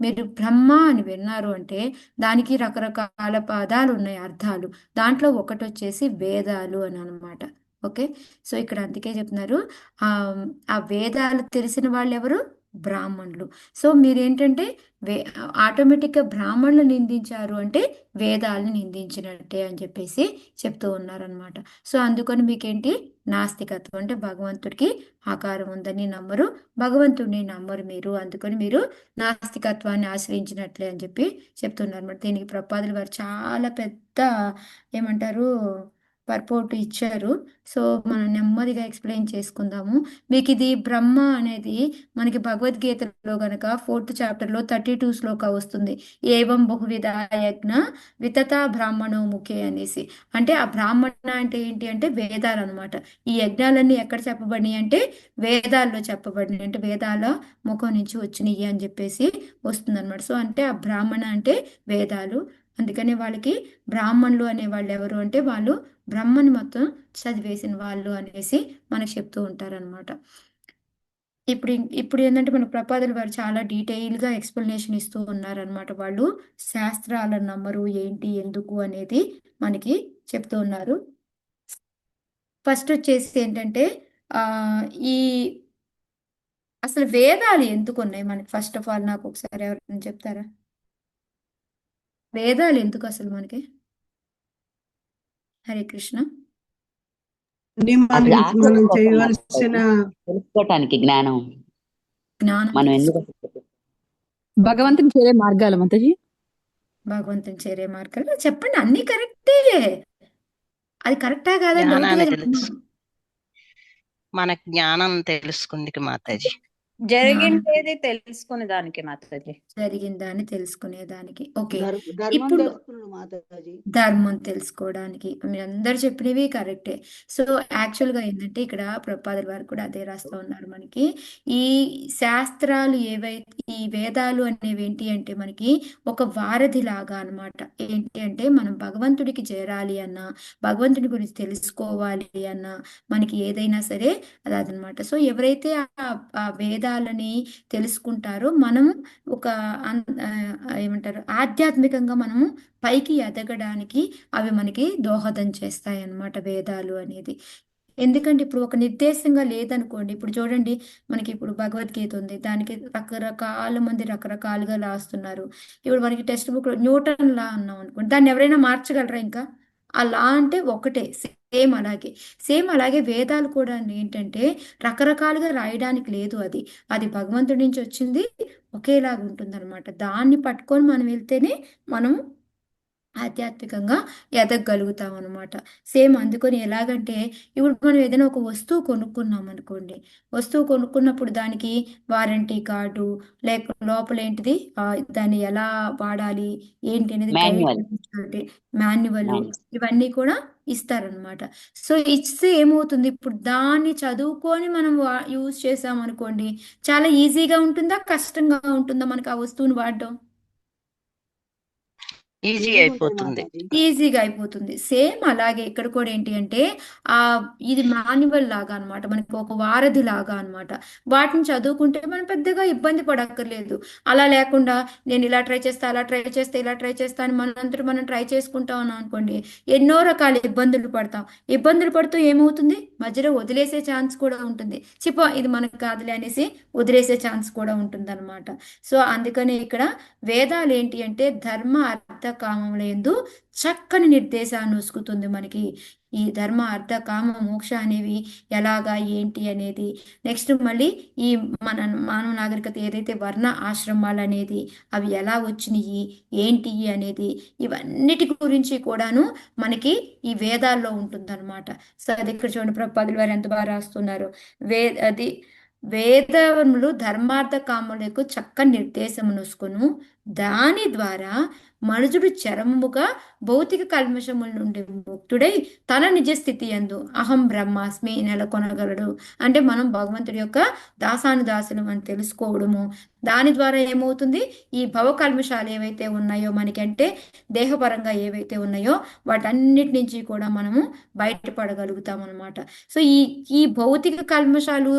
మీరు బ్రహ్మ అని విన్నారు అంటే దానికి రకరకాల పదాలు ఉన్నాయి, అర్థాలు. దాంట్లో ఒకటి వచ్చేసి వేదాలు అని అనమాట. ఓకే, సో ఇక్కడ అందుకే చెప్తున్నారు, ఆ ఆ వేదాలు తెలిసిన వాళ్ళు ఎవరు? బ్రాహ్మణులు. సో మీరేంటంటే వే ఆటోమేటిక్గా బ్రాహ్మణులు నిందించారు అంటే వేదాలను నిందించినట్టే అని చెప్పేసి చెప్తూ ఉన్నారనమాట. సో అందుకని మీకేంటి, నాస్తికత్వం అంటే భగవంతుడికి ఆకారం ఉందని నమ్మరు, భగవంతుడిని నమ్మరు మీరు, అందుకని మీరు నాస్తికత్వాన్ని ఆశ్రయించినట్లే అని చెప్పి చెప్తున్నారు అనమాట. దీనికి ప్రపాదులు వారు చాలా పెద్ద ఏమంటారు పర్పోర్ట్ ఇచ్చారు. సో మనం నెమ్మదిగా ఎక్స్ప్లెయిన్ చేసుకుందాము. మీకు ఇది బ్రహ్మ అనేది మనకి భగవద్గీతలో గనక 4th చాప్టర్లో 32 శ్లోక వస్తుంది. ఏవం బహువిధ యజ్ఞ వితత బ్రాహ్మణో ముఖే అనేసి. అంటే ఆ బ్రాహ్మణ అంటే ఏంటి అంటే వేదాలు అనమాట. ఈ యజ్ఞాలన్నీ ఎక్కడ చెప్పబడినాయి అంటే వేదాల్లో చెప్పబడినాయి, అంటే వేదాల ముఖం నుంచి వచ్చినాయి అని చెప్పేసి వస్తుంది అనమాట. సో అంటే ఆ బ్రాహ్మణ అంటే వేదాలు. అందుకనే వాళ్ళకి బ్రాహ్మణులు అనే వాళ్ళు ఎవరు అంటే వాళ్ళు బ్రహ్మని మొత్తం చదివేసిన వాళ్ళు అనేసి మనకు చెప్తూ ఉంటారనమాట. ఇప్పుడు ఇప్పుడు ఏంటంటే మన ప్రపాదులు వారు చాలా డీటెయిల్గా ఎక్స్ప్లెనేషన్ ఇస్తూ ఉన్నారనమాట. వాళ్ళు శాస్త్రాలను నమ్మరు, ఏంటి ఎందుకు అనేది మనకి చెప్తూ ఉన్నారు. ఫస్ట్ వచ్చేసి ఏంటంటే ఈ అసలు వేదాలు ఎందుకు ఉన్నాయి మనకి? ఫస్ట్ ఆఫ్ ఆల్ నాకు ఒకసారి ఎవరైనా చెప్తారా, వేదాలు ఎందుకు అసలు మనకి? హరే కృష్ణ. అది అది మనం ఆచరణ కోసం చేయవలసిన తెలుసుకోవటానికి జ్ఞానం జ్ఞానం మనం తెలుసు, ఎందుకు భగవంతుని చేరే మార్గాలు మాతాజీ. భగవంతుని చేరే మార్గాలు చెప్పండి, అన్ని కరెక్టే. అది కరెక్టా కాదా డౌట్ గా జ్ఞానాన్ని చెప్పండి. తెలుసు, మన జ్ఞానం తెలుసుకుందికి మాతాజీ. జరిగిండేది తెలుసుకునే దానికి మాతాజీ. జరిగిందా అని తెలుసుకునేదానికి. ఓకే, ధర్మం ఇప్పుడు తెలుసుకున్నాడు మాతాజీ. ధర్మం తెలుసుకోవడానికి మీరందరు చెప్పినవి కరెక్టే. సో యాక్చువల్గా ఏంటంటే ఇక్కడ ప్రపాదుల వారు కూడా అదే రాస్తూ ఉన్నారు మనకి. ఈ శాస్త్రాలు ఏవైతే ఈ వేదాలు అనేవి ఏంటి అంటే మనకి ఒక వారధి లాగా అనమాట. ఏంటి అంటే మనం భగవంతుడికి చేరాలి అన్నా, భగవంతుడి గురించి తెలుసుకోవాలి అన్నా, మనకి ఏదైనా సరే అదనమాట. సో ఎవరైతే ఆ వేదాలని తెలుసుకుంటారో మనము ఒక ఏమంటారు ఆధ్యాత్మికంగా మనము పైకి ఎదగడానికి అవి మనకి దోహదం చేస్తాయి అన్నమాట వేదాలు అనేది. ఎందుకంటే ఇప్పుడు ఒక నిర్దేశంగా లేదనుకోండి, ఇప్పుడు చూడండి మనకి ఇప్పుడు భగవద్గీత ఉంది, దానికి రకరకాల మంది రకరకాలుగా రాస్తున్నారు. ఇప్పుడు మనకి టెక్స్ట్ బుక్ న్యూటన్ లా అన్నాం అనుకోండి, దాన్ని ఎవరైనా మార్చగలరా? ఇంకా ఆ లా అంటే ఒకటే, సేమ్ అలాగే వేదాలు కూడా ఏంటంటే రకరకాలుగా రాయడానికి లేదు, అది అది భగవంతుడి నుంచి వచ్చింది, ఒకేలాగా ఉంటుంది అనమాట. దాన్ని పట్టుకొని మనం వెళ్తేనే మనం ఆధ్యాత్మికంగా ఎదగలుగుతాం అనమాట. సేమ్ అందుకొని ఎలాగంటే ఇప్పుడు మనం ఏదైనా ఒక వస్తువు కొనుక్కున్నాం అనుకోండి, వస్తువు కొనుక్కున్నప్పుడు దానికి వారంటీ కార్డు లేక లోపల ఏంటిది దాన్ని ఎలా వాడాలి ఏంటి అనేది మాన్యువల్ మాన్యువల్ ఇవన్నీ కూడా ఇస్తారనమాట. సో ఇస్తే ఏమవుతుంది, ఇప్పుడు దాన్ని చదువుకొని మనం యూజ్ చేసాం అనుకోండి, చాలా ఈజీగా ఉంటుందా కష్టంగా ఉంటుందా మనకు ఆ వస్తువుని వాడడం? ఈజీ ఈజీగా ఉంటాయి అయిపోతుంది. మాతాజీ. ఈజీగా అయిపోతుంది. సేమ్ అలాగే ఇక్కడ కూడా ఏంటి అంటే ఆ ఇది మాన్యువల్ లాగా అన్నమాట. మనకి ఒక వారధి లాగా అన్నమాట. వాటిని చదువుకుంటే మనం పెద్దగా ఇబ్బంది పడక్కర్లేదు. అలా లేకుండా నేను ఇలా ట్రై చేస్తా, అలా ట్రై చేస్తే, ఇలా ట్రై చేస్తా అని మనంతట మనం ట్రై చేసుకుంటా ఉన్నాం అనుకోండి, ఎన్నో రకాల ఇబ్బందులు పడతాం. ఇబ్బందులు పడుతూ ఏమవుతుంది, మధ్యలో వదిలేసే ఛాన్స్ కూడా ఉంటుంది. చిపో ఇది మనకు కాదులే అనేసి వదిలేసే ఛాన్స్ కూడా ఉంటుంది అనమాట. సో అందుకని ఇక్కడ వేదాలు ఏంటి అంటే ధర్మ అర్థ కామముల యందు చక్కని నిర్దేశాన్ని ఉసుకుతుంది మనకి. ఈ ధర్మ అర్థ కామ మోక్ష అనేవి ఎలాగా ఏంటి అనేది. నెక్స్ట్ మళ్ళీ ఈ మన మానవ నాగరికత ఏదైతే వర్ణ ఆశ్రమాలు అనేది అవి ఎలా వచ్చినాయి ఏంటి అనేది ఇవన్నిటి గురించి కూడాను మనకి ఈ వేదాల్లో ఉంటుందన్నమాట. సో అది ఇక్కడ చూడండి ప్రభుపాదులు వారు ఎంత బాగా రాస్తున్నారు. అది వేదములు ధర్మార్థ కామములకు చక్కని నిర్దేశమునుసుకును దాని ద్వారా మనుజుడు చరముగా భౌతిక కల్మషముల నుండి ముక్తుడై తన నిజ స్థితి యందు అహం బ్రహ్మాస్మి నెలకొనగలడు. అంటే మనం భగవంతుడి యొక్క దాసానుదాసులు అని తెలుసుకోవడము, దాని ద్వారా ఏమవుతుంది, ఈ భవ కల్మషాలు ఏవైతే ఉన్నాయో మనకంటే దేహపరంగా ఏవైతే ఉన్నాయో వాటన్నిటి నుంచి కూడా మనము బయటపడగలుగుతాం అనమాట. సో ఈ భౌతిక కల్మషాలు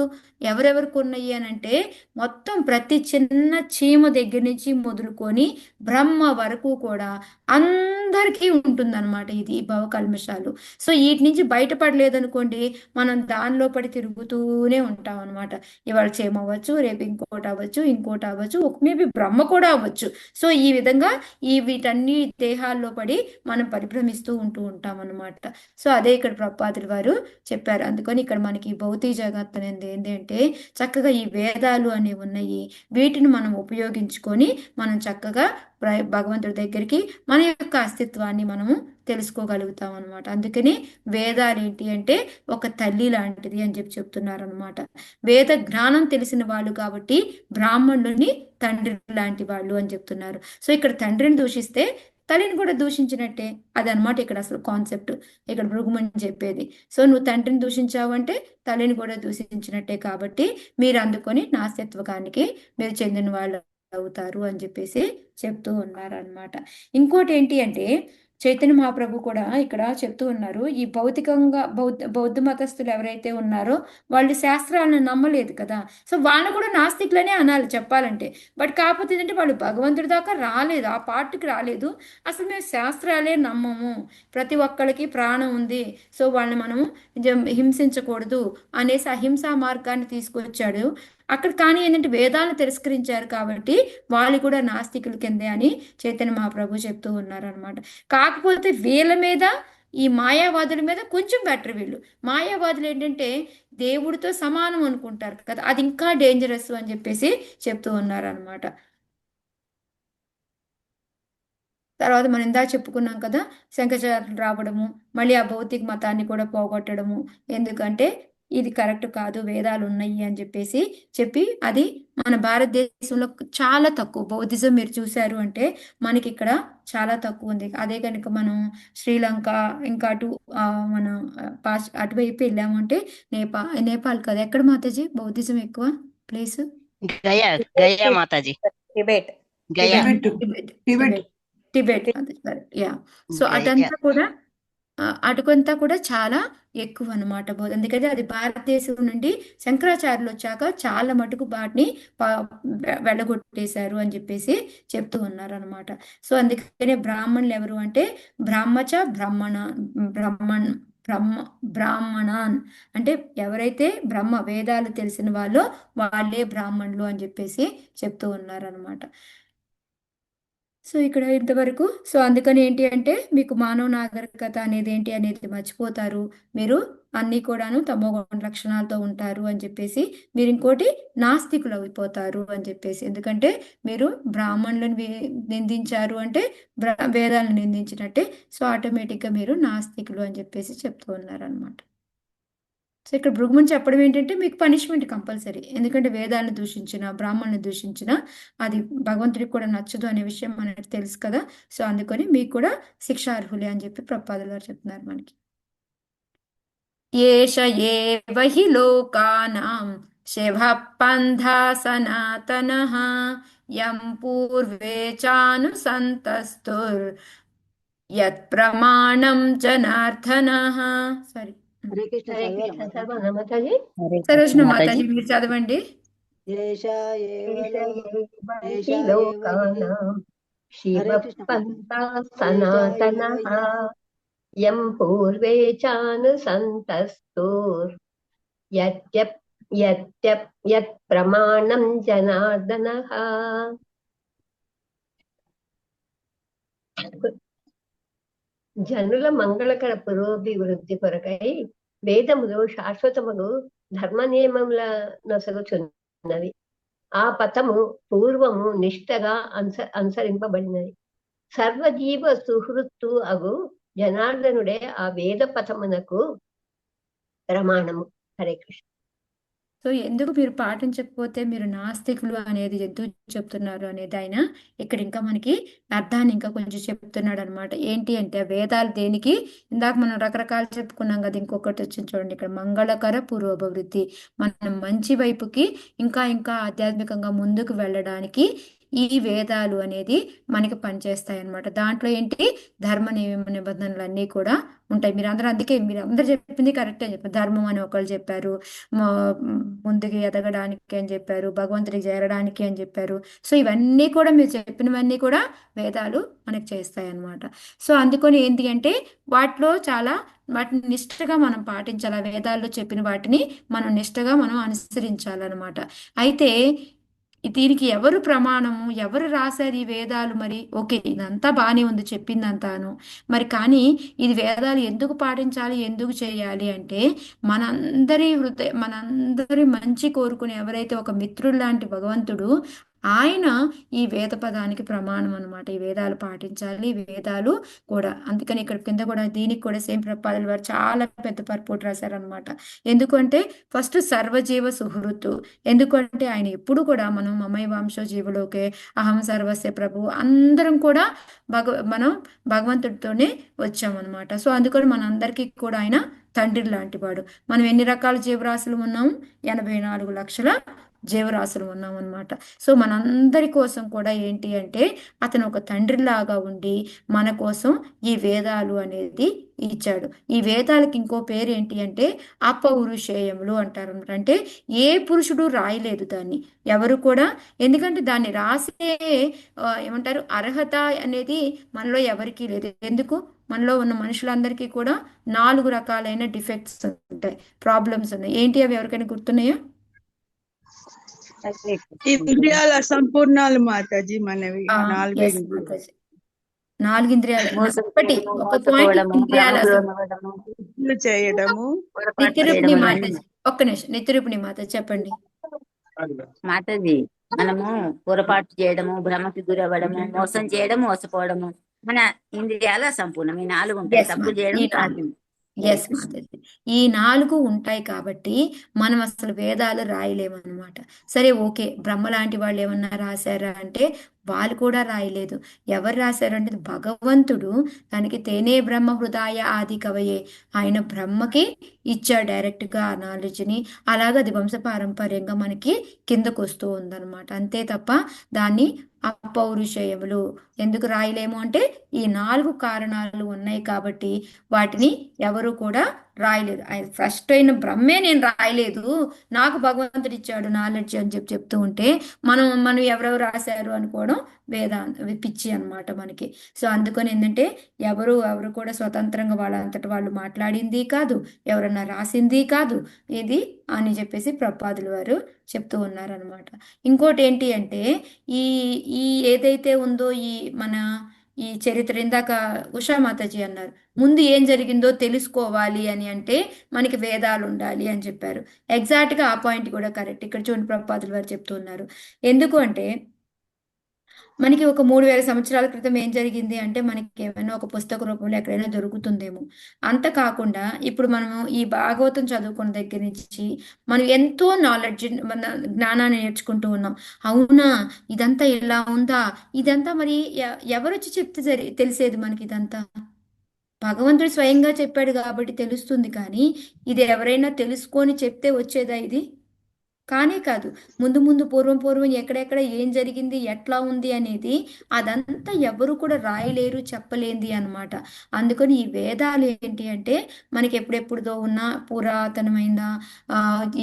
ఎవరెవరికి ఉన్నాయి అని అంటే మొత్తం ప్రతి చిన్న చీమ దగ్గర నుంచి మొదలుకొని బ్రహ్మ వరకు కూడా అందరికీ ఉంటుందన్నమాట ఇది భవ కల్మషాలు. సో వీటి నుంచి బయటపడలేదనుకోండి మనం దానిలో పడి తిరుగుతూనే ఉంటాం అనమాట. ఇవాళ చీమ అవ్వచ్చు, రేపు ఇంకోటి అవ్వచ్చు, ఇంకోటి అవ్వచ్చు, మేబీ బ్రహ్మ కూడా అవ్వచ్చు. సో ఈ విధంగా వీటన్ని దేహాల్లో పడి మనం పరిభ్రమిస్తూ ఉంటాం అనమాట. సో అదే ఇక్కడ ప్రభుపాదులు వారు చెప్పారు. అందుకని ఇక్కడ మనకి భౌతిక జగత్తు అనేది ఏంటంటే చక్కగా ఈ వేదాలు అనేవి ఉన్నాయి. వీటిని మనం ఉపయోగించుకొని మనం చక్కగా భగవంతుడి దగ్గరికి మన యొక్క అస్తిత్వాన్ని మనము తెలుసుకోగలుగుతాం అనమాట. అందుకని వేదాలు ఏంటి అంటే ఒక తల్లి లాంటిది అని చెప్తున్నారు అనమాట. వేద జ్ఞానం తెలిసిన వాళ్ళు కాబట్టి బ్రాహ్మణుని తండ్రి లాంటి వాళ్ళు అని చెప్తున్నారు. సో ఇక్కడ తండ్రిని దూషిస్తే తల్లిని కూడా దూషించినట్టే. అదనమాట ఇక్కడ అసలు కాన్సెప్ట్ ఇక్కడ భృగుమని చెప్పేది. సో నువ్వు తండ్రిని దూషించావంటే తల్లిని కూడా దూషించినట్టే, కాబట్టి మీరు అందుకొని నాస్తిత్వకానికి మీరు చెందిన వాళ్ళు అవుతారు అని చెప్పేసి చెప్తూ ఉన్నారు అనమాట. ఇంకోటి ఏంటి అంటే చైతన్య మహాప్రభు కూడా ఇక్కడ చెప్తూ ఉన్నారు, ఈ భౌతికంగా బౌద్ధ మతస్థులు ఎవరైతే ఉన్నారో వాళ్ళు శాస్త్రాలను నమ్మలేదు కదా. సో వాళ్ళని కూడా నాస్తికులనే అనాలి చెప్పాలంటే. బట్ కాకపోతే ఏంటంటే వాళ్ళు భగవంతుడి దాకా రాలేదు, ఆ పార్ట్కి రాలేదు. అసలు మేము శాస్త్రాలే నమ్మము, ప్రతి ఒక్కరికి ప్రాణం ఉంది, సో వాళ్ళని మనము హింసించకూడదు అనేసి అహింసా మార్గాన్ని తీసుకొచ్చాడు అక్కడ. కానీ ఏంటంటే వేదాలను తిరస్కరించారు కాబట్టి వాళ్ళు కూడా నాస్తికుల కిందే అని చైతన్య మహాప్రభు చెప్తూ ఉన్నారు అనమాట. కాకపోతే వీళ్ళ మీద ఈ మాయావాదుల మీద కొంచెం బెటర్. వీళ్ళు మాయావాదులు ఏంటంటే దేవుడితో సమానం అనుకుంటారు కదా, అది ఇంకా డేంజరస్ అని చెప్పేసి చెప్తూ ఉన్నారు అనమాట. తర్వాత మనం ఇందా చెప్పుకున్నాం కదా, శంకరాచార్యులు రావడము, మళ్ళీ ఆ భౌతిక మతాన్ని కూడా పోగొట్టడము, ఎందుకంటే ఇది కరెక్ట్ కాదు, వేదాలు ఉన్నాయి అని చెప్పేసి చెప్పి, అది మన భారతదేశంలో చాలా తక్కువ. బౌద్ధిజం మీరు చూశారు అంటే మనకి ఇక్కడ చాలా తక్కువ ఉంది. అదే కనుక మనం శ్రీలంక ఇంకా మన అటువైపు వెళ్ళాము అంటే నేపాల్ కదా, ఎక్కడ మాతాజీ బౌద్ధిజం ఎక్కువ place? Gaya Mataji, Tibet. Gaya, Tibet yeah. So అటంతా కూడా అటుకంతా కూడా చాలా ఎక్కువ అనమాట. ఎందుకంటే అది భారతదేశం నుండి శంకరాచార్యులు వచ్చాక చాలా మటుకు వాటిని వెళ్ళగొట్టేశారు అని చెప్పేసి చెప్తూ ఉన్నారు అనమాట. సో అందుకనే బ్రాహ్మణులు ఎవరు అంటే బ్రాహ్మచ బ్రాహ్మణాన్ అంటే ఎవరైతే బ్రహ్మ వేదాలు తెలిసిన వాళ్ళో వాళ్ళే బ్రాహ్మణులు అని చెప్పేసి చెప్తూ ఉన్నారు అనమాట. సో ఇక్కడ ఇంతవరకు. సో అందుకని ఏంటి అంటే మీకు మానవ నాగరికత అనేది ఏంటి అనేది మర్చిపోతారు, మీరు అన్నీ కూడాను తమోగుణ లక్షణాలతో ఉంటారు అని చెప్పేసి, మీరు ఇంకోటి నాస్తికులు అయిపోతారు అని చెప్పేసి. ఎందుకంటే మీరు బ్రాహ్మణులను నిందించారు అంటే వేదాలను నిందించినట్టే. సో ఆటోమేటిక్గా మీరు నాస్తికులు అని చెప్పేసి చెప్తూ ఉన్నారనమాట. సో ఇక్కడ భృగుమని చెప్పడం ఏంటంటే మీకు పనిష్మెంట్ కంపల్సరీ, ఎందుకంటే వేదాలను దూషించిన బ్రాహ్మణుని దూషించిన అది భగవంతుడికి కూడా నచ్చదు అనే విషయం మనకి తెలుసు కదా. సో అందుకని మీకు కూడా శిక్షార్హులే అని చెప్పి ప్రభుపాదులు గారు చెప్తున్నారు మనకి. ఏష ఏవ హి లోకానాం శివ పంథా సనాతనః యం పూర్వే చానుసంతస్తుర్ యత్ ప్రమాణం జనార్దనః. సారీ, హరే కృష్ణ హరే చదవాలి కృష్ణ మాతాజీ. సర్వణ మాతాజీ. హరే సరోజన కృష్ణ మాతాజీ మాతాజీ. మీరు చదవండి. దేశ ఏవ దేశ ఏష ఏవ లోకానాం శివ హరే కృష్ణ మాతాజీ. పంతా దేశ సనాతనః ఏవ యం పూర్వే చానుసంతస్తుర్ యత్యప్ యత్యప్ యత్ ప్రమాణం జనార్దనః. జనుల మంగళకర పురోభివృద్ధి కొరకై వేదములు శాశ్వతములు ధర్మ నియమముల నొసగుచున్నవి. ఆ పథము పూర్వము నిష్ఠగా అనుసరింపబడినది. సర్వజీవ సుహృత్తు అగు జనార్దనుడే ఆ వేద పథమునకు ప్రమాణము. హరే కృష్ణ. సో ఎందుకు మీరు పాటించకపోతే మీరు నాస్తికులు అనేది ఎందుకు చెప్తున్నారు అనేది ఆయన ఇక్కడ ఇంకా మనకి అర్థాన్ని ఇంకా కొంచెం చెప్తున్నాడు అనమాట. ఏంటి అంటే వేదాలు దేనికి, ఇందాక మనం రకరకాలు చెప్పుకున్నాం కదా, ఇంకొకటి వచ్చింది చూడండి ఇక్కడ, మంగళకర పురోభివృద్ధి. మనం మంచి వైపుకి ఇంకా ఇంకా ఆధ్యాత్మికంగా ముందుకు వెళ్ళడానికి ఈ వేదాలు అనేది మనకి పనిచేస్తాయి అన్నమాట. దాంట్లో ఏంటి, ధర్మ నియమ నిబంధనలు అన్నీ కూడా ఉంటాయి. మీరు అందరూ, అందుకే మీరు అందరు చెప్పింది కరెక్ట్ అని చెప్పారు. ధర్మం అని ఒకళ్ళు చెప్పారు, ముందుకు ఎదగడానికి అని చెప్పారు, భగవంతుడికి చేరడానికి అని చెప్పారు. సో ఇవన్నీ కూడా మీరు చెప్పినవన్నీ కూడా వేదాలు మనకి చేస్తాయి అన్నమాట. సో అందుకని ఏంటి అంటే వాటిలో చాలా వాటిని నిష్ఠగా మనం పాటించాలి. ఆ వేదాల్లో చెప్పిన వాటిని మనం నిష్ఠగా మనం అనుసరించాలన్నమాట. అయితే దీనికి ఎవరు ప్రమాణము, ఎవరు రాశారు ఈ వేదాలు? మరి ఓకే, ఇదంతా బాగానే ఉంది చెప్పిందంతాను, మరి కానీ ఇది వేదాలు ఎందుకు పాటించాలి, ఎందుకు చేయాలి అంటే మనందరి మంచి కోరుకునే ఎవరైతే ఒక మిత్రుడు లాంటి భగవంతుడు, ఆయన ఈ వేద పదానికి ప్రమాణం అనమాట. ఈ వేదాలు పాటించాలి, వేదాలు కూడా. అందుకని ఇక్కడ కింద కూడా దీనికి కూడా సేమ్ ప్రభుపాదుల వారు చాలా పెద్ద పర్పోర్ట్ రాశారనమాట. ఎందుకంటే ఫస్ట్ సర్వజీవ సుహృత్తు, ఎందుకంటే ఆయన ఎప్పుడు కూడా మనం మమై వంశో జీవులోకే అహం సర్వస్య ప్రభు, అందరం కూడా మనం భగవంతుడితోనే వచ్చామన్నమాట. సో అందుకని మనందరికీ కూడా ఆయన తండ్రి లాంటి వాడు. మనం ఎన్ని రకాల జీవరాశులు ఉన్నాము? 84 లక్షల జీవరాశులు ఉన్నాం అనమాట. సో మనందరి కోసం కూడా ఏంటి అంటే అతను ఒక తండ్రిలాగా ఉండి మన కోసం ఈ వేదాలు అనేది ఇచ్చాడు. ఈ వేదాలకి ఇంకో పేరు ఏంటి అంటే అపౌరుషేయములు అంటారు అనమాట. అంటే ఏ పురుషుడు రాయలేదు దాన్ని, ఎవరు కూడా. ఎందుకంటే దాన్ని రాసే ఏమంటారు, అర్హత అనేది మనలో ఎవరికీ లేదు. ఎందుకు, మనలో ఉన్న మనుషులందరికీ కూడా 4 రకాలైన డిఫెక్ట్స్ ఉంటాయి, ప్రాబ్లమ్స్ ఉన్నాయి. ఏంటి అవి ఎవరికైనా గుర్తున్నాయా? ఇంద్రియాల అసంపూర్ణాలు మాతాజీ మనవి. నాలుగు ఎస్ ఇంద్రియాలు. మాతాజీ, 4 ఇంద్రియాలు. మోసం ఒకటి చేయడము, ఒక పాయింట్ మోసపోవడము, ఇంద్రియాలు అసలు. భ్రమపడము, ఇట్లు చేయడము. పొరపాటు నిత్యరూపిణి చేయడము మాతాజీ, ఇవన్నీ. ఒక్క నిమిషం, నిత్యరూపిణి మాతాజీ చెప్పండి. మాతాజీ, మనము పొరపాటు చేయడము, భ్రమకి గురవ్వడము, మోసం చేయడం, మోసపోవడము మన ఇంద్రియాల సంపూర్ణం. ఈ 4 ఉంటాయి. ఎస్ తప్పు మా, చేయడం ఈ 4 సాధ్యం. ఎస్ మాతాజీ, ఈ 4 ఉంటాయి కాబట్టి మనం అసలు వేదాలు రాయలేమన్నమాట. సరే ఓకే, బ్రహ్మ లాంటి వాళ్ళు ఏమన్నా రాశారా అంటే వాళ్ళు కూడా రాయలేదు. ఎవరు రాశారంటే భగవంతుడు దానికి తేనే బ్రహ్మ హృదయ ఆది కవయే, ఆయన బ్రహ్మకి ఇచ్చాడు డైరెక్ట్గా ఆ నాలెడ్జ్ని. అలాగే అది వంశపారంపర్యంగా మనకి కిందకు వస్తూ ఉందన్నమాట. అంతే తప్ప దాన్ని అపౌరుషేయములు ఎందుకు రాయలేము అంటే ఈ 4 కారణాలు ఉన్నాయి కాబట్టి వాటిని ఎవరు కూడా రాయలేదు. ఫస్ట్ అయిన బ్రహ్మే నేను రాయలేదు, నాకు భగవంతుడు ఇచ్చాడు నాలెడ్జ్ అని చెప్తూ ఉంటే మనం ఎవరెవరు రాశారు అనుకోవడం పిచ్చి అన్నమాట మనకి. సో అందుకని ఏంటంటే ఎవరు కూడా స్వతంత్రంగా వాళ్ళంతట వాళ్ళు మాట్లాడింది కాదు, ఎవరన్నా రాసింది కాదు ఇది అని చెప్పేసి ప్రభుపాదుల వారు చెప్తూ ఉన్నారనమాట. ఇంకోటి ఏంటి అంటే ఈ ఈ ఏదైతే ఉందో ఈ చరిత్ర, ఇందాక ఉషా మాతాజీ అన్నారు ముందు ఏం జరిగిందో తెలుసుకోవాలి అని అంటే మనకి వేదాలు ఉండాలి అని చెప్పారు. ఎగ్జాక్ట్గా ఆ పాయింట్ కూడా కరెక్ట్. ఇక్కడ చూడండి ప్రభుపాదుల వారు చెప్తూ ఉన్నారు. ఎందుకు అంటే మనకి ఒక 3000 సంవత్సరాల క్రితం ఏం జరిగింది అంటే మనకి ఏమైనా ఒక పుస్తక రూపంలో ఎక్కడైనా దొరుకుతుందేమో. అంత కాకుండా ఇప్పుడు మనము ఈ భాగవతం చదువుకున్న దగ్గర నుంచి మనం ఎంతో నాలెడ్జ్, మన జ్ఞానాన్ని నేర్చుకుంటూ ఉన్నాం. అవునా, ఇదంతా ఇలా ఉందా, ఇదంతా మరి ఎవరు వచ్చి చెప్తే తెలిసేది మనకి ఇదంతా? భగవంతుడు స్వయంగా చెప్పాడు కాబట్టి తెలుస్తుంది. కానీ ఇది ఎవరైనా తెలుసుకొని చెప్తే వచ్చేదా ఇది? కానే కాదు. ముందు ముందు పూర్వం ఎక్కడెక్కడ ఏం జరిగింది, ఎట్లా ఉంది అనేది అదంతా ఎవరు కూడా రాయలేరు, చెప్పలేంది అన్నమాట. అందుకని ఈ వేదాలు ఏంటి అంటే మనకి ఎప్పుడెప్పుడుదో ఉన్న పురాతనమైన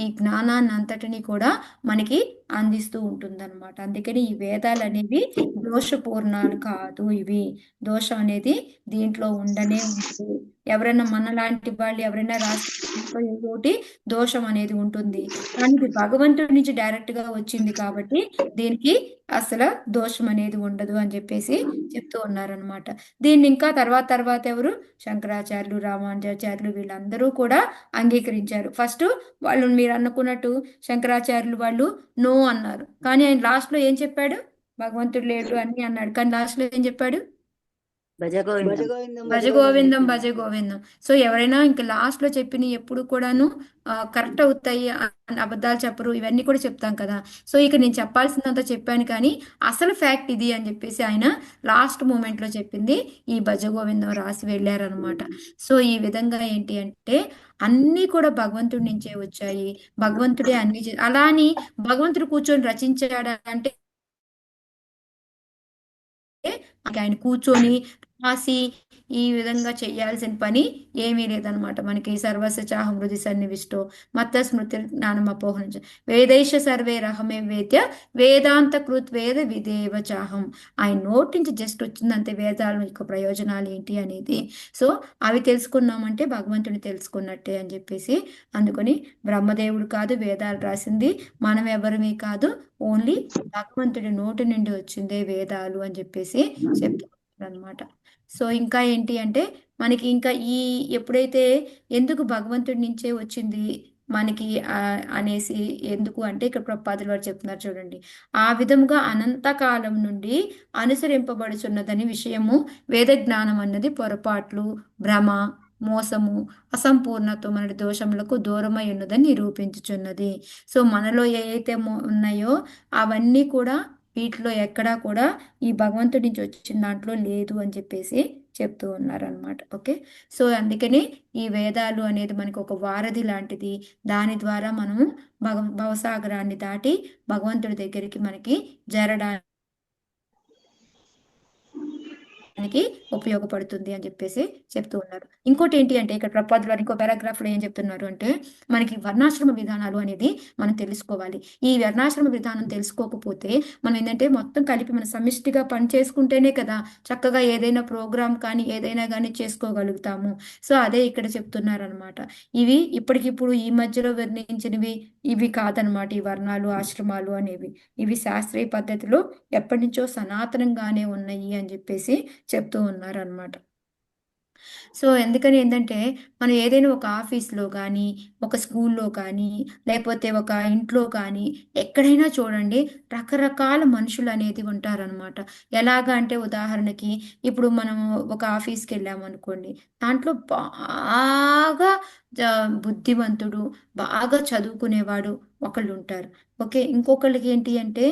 ఈ జ్ఞానాన్ని అంతటిని కూడా మనకి అందిస్తూ ఉంటుందన్నమాట. అందుకని ఈ వేదాలు అనేవి దోషపూర్ణాలు కాదు. ఇవి దోషం అనేది దీంట్లో ఉండనే ఉండదు. ఎవరైనా మనలాంటి వాళ్ళు ఎవరైనా రాస్తే దీంట్లో ఏదో ఒకటి దోషం అనేది ఉంటుంది. కానీ ఇది భగవంతుడి నుంచి డైరెక్ట్ గా వచ్చింది కాబట్టి దీనికి అసలు దోషం అనేది ఉండదు అని చెప్పేసి చెప్తూ ఉన్నారనమాట. దీన్ని ఇంకా తర్వాత ఎవరు శంకరాచార్యులు, రామానుజాచార్యులు వీళ్ళందరూ కూడా అంగీకరించారు. ఫస్ట్ వాళ్ళు మీరు అనుకున్నట్టు శంకరాచార్యులు వాళ్ళు నో అన్నారు. కానీ ఆయన లాస్ట్ లో ఏం చెప్పాడు? భగవంతుడు లేడు అని అన్నాడు. కానీ లాస్ట్ లో ఏం చెప్పాడు? భజ గోవిందం. భజ గోవిందం, భజ గోవిందం. సో ఎవరైనా ఇంకా లాస్ట్ లో చెప్పిన ఎప్పుడు కూడాను కరెక్ట్ అవుతాయి, అబద్ధాలు చెప్పరు, ఇవన్నీ కూడా చెప్తాం కదా. సో ఇక నేను చెప్పాల్సిందంతా చెప్పాను, కానీ అసలు ఫ్యాక్ట్ ఇది అని చెప్పేసి ఆయన లాస్ట్ మూమెంట్ లో చెప్పింది ఈ భజ గోవిందం రాసి వెళ్ళారనమాట. సో ఈ విధంగా ఏంటి అంటే అన్నీ కూడా భగవంతుడి నుంచే వచ్చాయి. భగవంతుడే అన్ని అలా అని భగవంతుడు కూర్చొని రచించాడా అంటే ఆయన కూర్చొని రాసి ఈ విధంగా చేయాల్సిన పని ఏమీ లేదనమాట. మనకి సర్వస్వ చాహం హృది సన్నివిష్టో మత్త స్మృతి జ్ఞానం అపోహనం వేదైష సర్వే రహమే వేద్య వేదాంత కృత్ వేద విదేవ చాహం. ఆయన నోటి నుంచి జస్ట్ వచ్చిందంతే వేదాల యొక్క ప్రయోజనాలు ఏంటి అనేది. సో అవి తెలుసుకున్నామంటే భగవంతుని తెలుసుకున్నట్టే అని చెప్పేసి, అందుకని బ్రహ్మదేవుడు కాదు వేదాలు రాసింది, మనం ఎవరిమీ కాదు, ఓన్లీ భగవంతుడి నోటి నుండి వచ్చిందే వేదాలు అని చెప్పేసి చెప్తారు అనమాట. సో ఇంకా ఏంటి అంటే మనకి ఇంకా ఈ ఎప్పుడైతే ఎందుకు భగవంతుడి నుంచే వచ్చింది మనకి అనేసి ఎందుకు అంటే ఇక్కడ ప్రభుపాదులు వారు చెప్తున్నారు చూడండి. ఆ విధముగా అనంతకాలం నుండి అనుసరింపబడుచున్నదని విషయము వేద జ్ఞానం అన్నది పొరపాట్లు, భ్రమ, మోసము, అసంపూర్ణత్వం అనే దోషములకు దూరమై ఉన్నదని నిరూపించుచున్నది. సో మనలో ఏవైతే ఉన్నాయో అవన్నీ కూడా వీటిలో ఎక్కడా కూడా ఈ భగవంతుడి నుంచి వచ్చిన దాంట్లో లేదు అని చెప్పేసి చెప్తూ ఉన్నారనమాట. ఓకే, సో అందుకని ఈ వేదాలు అనేది మనకు ఒక వారధి లాంటిది. దాని ద్వారా మనము భవసాగరాన్ని దాటి భగవంతుడి దగ్గరికి మనకి జరడానికి ఉపయోగపడుతుంది అని చెప్పేసి చెప్తూ ఉన్నారు. ఇంకోటి ఏంటి అంటే ఇక్కడ ప్రభుపాదులు వారు ఇంకో పారాగ్రాఫ్ లో ఏం చెప్తున్నారు అంటే మనకి వర్ణాశ్రమ విధానాలు అనేది మనం తెలుసుకోవాలి. ఈ వర్ణాశ్రమ విధానం తెలుసుకోకపోతే మనం ఏంటంటే మొత్తం కలిపి మన సమిష్టిగా పని చేసుకుంటేనే కదా చక్కగా ఏదైనా ప్రోగ్రామ్ కానీ ఏదైనా కానీ చేసుకోగలుగుతాము. సో అదే ఇక్కడ చెప్తున్నారు అనమాట. ఇవి ఇప్పటికిప్పుడు ఈ మధ్యలో వర్ణించినవి ఇవి కాదనమాట. ఈ వర్ణాలు ఆశ్రమాలు అనేవి ఇవి శాస్త్రీయ పద్ధతిలో ఎప్పటి నుంచో సనాతనంగానే ఉన్నాయి అని చెప్పేసి చెప్తూ ఉన్నారనమాట. సో ఎందుకని ఏంటంటే మనం ఏదైనా ఒక ఆఫీస్లో కానీ ఒక స్కూల్లో కానీ లేకపోతే ఒక ఇంట్లో కానీ ఎక్కడైనా చూడండి రకరకాల మనుషులు అనేది ఉంటారనమాట. ఎలాగా అంటే ఉదాహరణకి ఇప్పుడు మనం ఒక ఆఫీస్కి వెళ్ళాము అనుకోండి, దాంట్లో బాగా బుద్ధిమంతుడు, బాగా చదువుకునేవాడు ఒకళ్ళు ఉంటారు. ఓకే, ఇంకొకళ్ళకి ఏంటి అంటే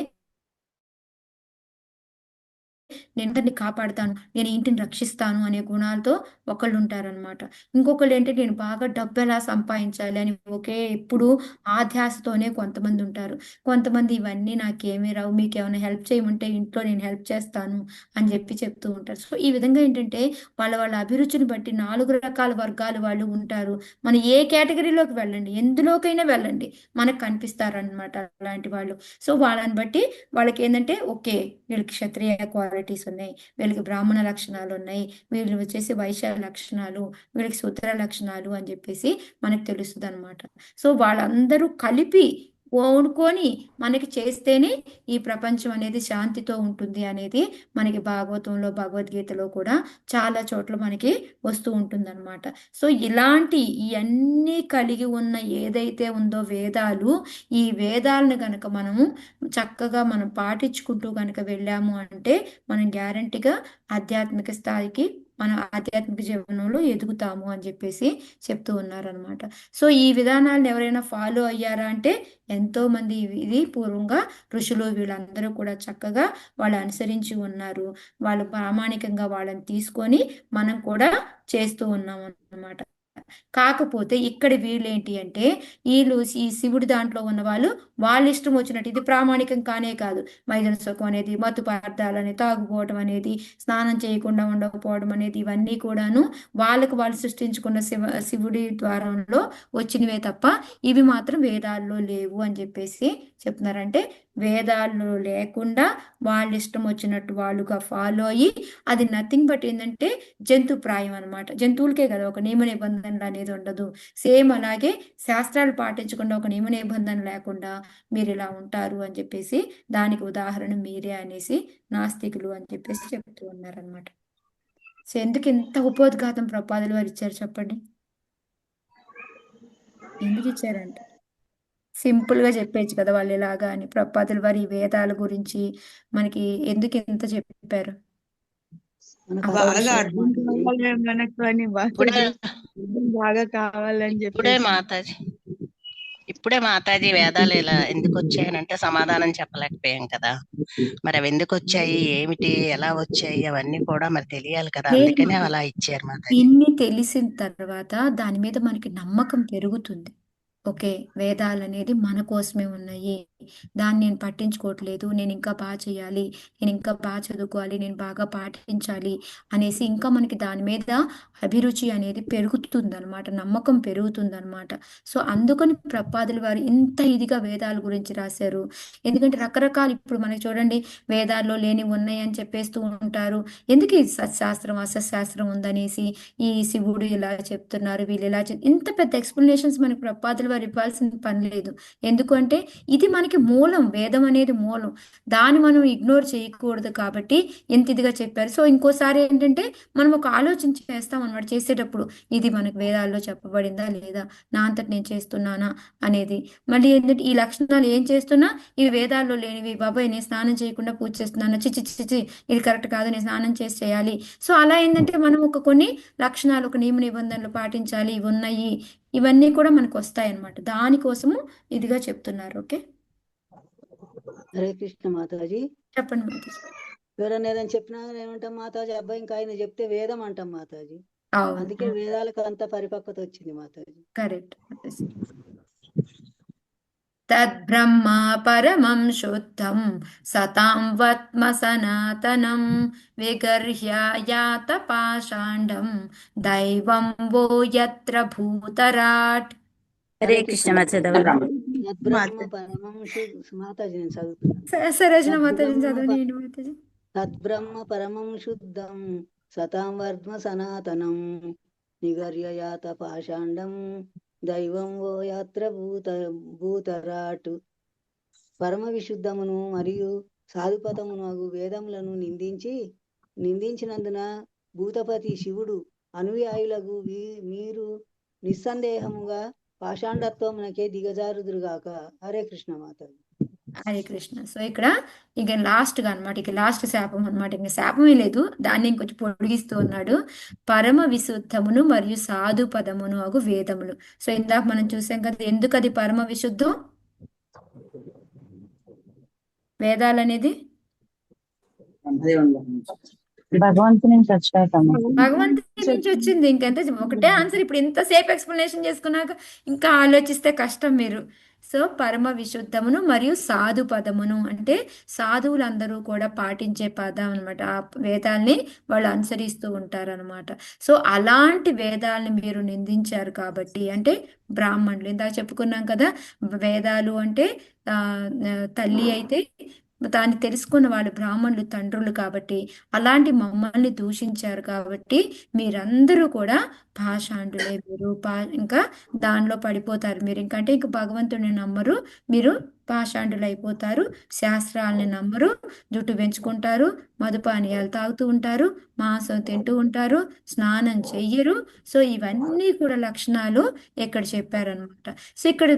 నేను అందరిని కాపాడుతాను, నేను ఇంటిని రక్షిస్తాను అనే గుణాలతో ఒకళ్ళు ఉంటారనమాట. ఇంకొకళ్ళు ఏంటంటే నేను బాగా డబ్బు ఎలా సంపాదించాలి అని ఒకే ఎప్పుడు ఆ ధ్యాసతోనే కొంతమంది ఉంటారు. కొంతమంది ఇవన్నీ నాకేమీ రావు, మీకు ఏమైనా హెల్ప్ చేయమంటే ఇంట్లో నేను హెల్ప్ చేస్తాను అని చెప్పి చెప్తూ ఉంటారు. సో ఈ విధంగా ఏంటంటే వాళ్ళ అభిరుచిని బట్టి 4 రకాల వర్గాలు వాళ్ళు ఉంటారు. మనం ఏ కేటగిరీలోకి వెళ్ళండి, ఎందులోకైనా వెళ్ళండి, మనకు కనిపిస్తారనమాట అలాంటి వాళ్ళు. సో వాళ్ళని బట్టి వాళ్ళకి ఏంటంటే ఓకే వీళ్ళకి క్షత్రియ క్వాలిటీస్ ఉన్నాయి, వీళ్ళకి బ్రాహ్మణ లక్షణాలు ఉన్నాయి, వీళ్ళు వచ్చేసి వైశ్య లక్షణాలు, వీళ్ళకి శూద్ర లక్షణాలు అని చెప్పేసి మనకు తెలుస్తుంది అనమాట. సో వాళ్ళందరూ కలిపి ఓడుకొని మనకి చేస్తేనే ఈ ప్రపంచం అనేది శాంతితో ఉంటుంది అనేది మనకి భాగవతంలో భగవద్గీతలో కూడా చాలా చోట్ల మనకి వస్తూ ఉంటుందన్నమాట. సో ఇలాంటి ఇవన్నీ కలిగి ఉన్న ఏదైతే ఉందో వేదాలు, ఈ వేదాలను కనుక మనము చక్కగా మనం పాటించుకుంటూ కనుక వెళ్ళాము అంటే మనం గ్యారంటీగా ఆధ్యాత్మిక స్థాయికి మన ఆధ్యాత్మిక జీవనంలో ఎదుగుతాము అని చెప్పేసి చెప్తూ ఉన్నారనమాట. సో ఈ విధానాలను ఎవరైనా ఫాలో అయ్యారా అంటే ఎంతో మంది ఇది పూర్వంగా ఋషులు వీళ్ళందరూ కూడా చక్కగా వాళ్ళు అనుసరించి ఉన్నారు. వాళ్ళు ప్రామాణికంగా వాళ్ళని తీసుకొని మనం కూడా చేస్తూ ఉన్నాం అన్నమాట. కాకపోతే ఇక్కడ వీళ్ళేంటి అంటే వీళ్ళు ఈ శివుడి దాంట్లో ఉన్న వాళ్ళ ఇష్టం వచ్చినట్టు, ఇది ప్రామాణికం కానే కాదు. మైదన సుఖం అనేది, మత్తు పదార్థాలని తాగుపోవడం అనేది, స్నానం చేయకుండా ఉండకపోవడం అనేది, ఇవన్నీ కూడాను వాళ్ళు సృష్టించుకున్న శివుడి ద్వారంలో వచ్చినవే తప్ప ఇవి మాత్రం వేదాల్లో లేవు అని చెప్పేసి చెప్తున్నారంటే వేదాల్లో లేకుండా వాళ్ళ ఇష్టం వచ్చినట్టు వాళ్ళుగా ఫాలో అయ్యి అది నథింగ్ బట్ ఏంటంటే జంతుప్రాయం అనమాట. జంతువులకే కదా ఒక నియమ నిబంధనలు అనేది ఉండదు. సేమ్ అలాగే శాస్త్రాలు పాటించకుండా ఒక నియమ నిబంధన లేకుండా మీరు ఇలా ఉంటారు అని చెప్పేసి దానికి ఉదాహరణ మీరే అనేసి నాస్తికులు అని చెప్పేసి చెప్తూ ఉన్నారనమాట. సో ఎందుకు ఇంత ఉపోద్ఘాతం ప్రపాదులు వారు ఇచ్చారు చెప్పండి? ఎందుకు ఇచ్చారంట? సింపుల్ గా చెప్పేచ్చు కదా వాళ్ళు ఇలాగా అని. ప్రపాదుల వారి ఈ వేదాల గురించి మనకి ఎందుకు ఇంత చెప్పారు? బాగా అర్థం కావాలి మనకు అని ఇప్పుడే బాగా కావాలని ఇప్పుడే చెప్పేసి మాతాజీ వేదాలు ఇలా ఎందుకు వచ్చాయనంటే సమాధానం చెప్పలేకపోయాం కదా. మరి అవి ఎందుకు వచ్చాయి, ఏమిటి, ఎలా వచ్చాయి, అవన్నీ కూడా మరి తెలియాలి కదా. లేదు అందుకనే మాతాజీ. అలా ఇచ్చారు మాతాజీ. ఇన్ని తెలిసిన తర్వాత దాని మీద మనకి నమ్మకం పెరుగుతుంది. ఓకే, వేదాలు అనేది మన కోసమే ఉన్నాయి, దాన్ని నేను పట్టించుకోవట్లేదు, నేను ఇంకా బాగా చేయాలి, నేను ఇంకా బాగా చదువుకోవాలి, నేను బాగా పాటించాలి అనేసి ఇంకా మనకి దాని మీద అభిరుచి అనేది పెరుగుతుంది అనమాట, నమ్మకం పెరుగుతుంది అనమాట. సో అందుకని ప్రపాదుల వారు ఇంత ఇదిగా వేదాల గురించి రాశారు. ఎందుకంటే రకరకాలు ఇప్పుడు మనకి చూడండి వేదాల్లో లేని ఉన్నాయి అని చెప్పేస్తూ ఉంటారు. ఎందుకు ఈ సత్శాస్త్రం అసత్శాస్త్రం ఉందనేసి ఈ శివుడు ఇలా చెప్తున్నారు, వీళ్ళు ఇలా ఇంత పెద్ద ఎక్స్ప్లెనేషన్స్ మనకి ప్రపాదుల వారు ఇవ్వాల్సిన పని లేదు. ఎందుకంటే ఇది మనకి మూలం, వేదం అనేది మూలం, దాన్ని మనం ఇగ్నోర్ చేయకూడదు కాబట్టి ఎంత ఇదిగా చెప్పారు. సో ఇంకోసారి ఏంటంటే మనం ఒక ఆలోచన చేస్తాం అనమాట చేసేటప్పుడు, ఇది మనకు వేదాల్లో చెప్పబడిందా లేదా, నా అంతటి నేను చేస్తున్నానా అనేది. మళ్ళీ ఏంటంటే ఈ లక్షణాలు ఏం చేస్తున్నా ఇవి వేదాల్లో లేనివి, బాబాయ్ నేను స్నానం చేయకుండా పూజ చేస్తున్నాను, చిచి చిచి ఇది కరెక్ట్ కాదు, నేను స్నానం చేసి చేయాలి. సో అలా ఏంటంటే మనం ఒక కొన్ని లక్షణాలు, ఒక నియమ నిబంధనలు పాటించాలి, ఇవి ఉన్నాయి, ఇవన్నీ కూడా మనకు వస్తాయి అన్నమాట. దానికోసము ఇదిగా చెప్తున్నారు. ఓకే, హరే కృష్ణ మాతాజీ. చెప్పండి మాతాజీ. ఎవరన్నా ఏదైనా చెప్పినా ఏమంటాం మాతాజీ, అబ్బాయి ఇంకా ఆయన చెప్తే వేదం అంటాం మాతాజీ. అవును, అందుకే వేదాలకు అంత పరిపక్వత వచ్చింది మాతాజీ. కరెక్ట్. తద్బ్రహ్మ పరమం శుద్ధం సతాం వత్మ సనాతనం విగర్హ్య యాత పాషాండం దైవం వో యత్ర భూతరాట్. హరే కృష్ణ తద్బ్రహ్మ పరమం మాతాజీ నేను చదువుతున్నా. సరోజన మాతాజీ చదవనియండి మాతాజీ. తద్బ్రహ్మ పరమం శుద్ధం సతాం వర్మ సనాతనం నిగర్య యాత పాషాండం దైవం ఓ యాత్ర భూతరాటు. పరమ విశుద్ధమును మరియు సాధుపదమును అగు వేదములను నిందించినందున భూతపతి శివుడు అనుయాయులకు మీరు నిస్సందేహముగా పాషాండత్వమునకే దిగజారుదురుగాక. హరే కృష్ణ మాతాజీ. హరే కృష్ణ. సో ఇక్కడ ఇక లాస్ట్ గా అనమాట, ఇక లాస్ట్ శాపం అనమాట. ఇంకా శాపమే లేదు, దాన్ని ఇంకొంచెం పొడిగిస్తూ ఉన్నాడు. పరమ విశుద్ధమును మరియు సాధు పదమును అగు వేదములు. సో ఇందాక మనం చూసాం కదా, ఎందుకు అది పరమ విశుద్ధం వేదాలనేది? భగవంతుని నుంచి వచ్చాకమ్మా. భగవంతుని నుంచి వచ్చింది. ఇంకెంత ఒకటే ఆన్సర్. ఇప్పుడు ఇంతసేపు ఎక్స్ప్లెనేషన్ చేసుకున్నాక ఇంకా ఆలోచిస్తే కష్టం మీరు. సో పరమ విశుద్ధమును మరియు సాధు పదమును అంటే సాధువులందరూ కూడా పాటించే పదం అనమాట. ఆ వేదాల్ని వాళ్ళు అనుసరిస్తూ ఉంటారనమాట. సో అలాంటి వేదాలని మీరు నిందించారు కాబట్టి, అంటే బ్రాహ్మణులు ఇందాక చెప్పుకున్నాం కదా, వేదాలు అంటే తల్లి అయితే దాన్ని తెలుసుకున్న వాళ్ళు బ్రాహ్మణులు తండ్రులు కాబట్టి అలాంటి మమ్మల్ని దూషించారు కాబట్టి మీరందరూ కూడా పాషాండులే. మీరు ఇంకా దానిలో పడిపోతారు. మీరు ఇంకంటే ఇంక భగవంతుడిని నమ్మరు, మీరు పాషాండులు అయిపోతారు. శాస్త్రాలని నమ్మరు, జుట్టు పెంచుకుంటారు, మదుపానీయాలు తాగుతూ ఉంటారు, మాంసం తింటూ ఉంటారు, స్నానం చెయ్యరు. సో ఇవన్నీ కూడా లక్షణాలు ఇక్కడ చెప్పారనమాట. సో ఇక్కడ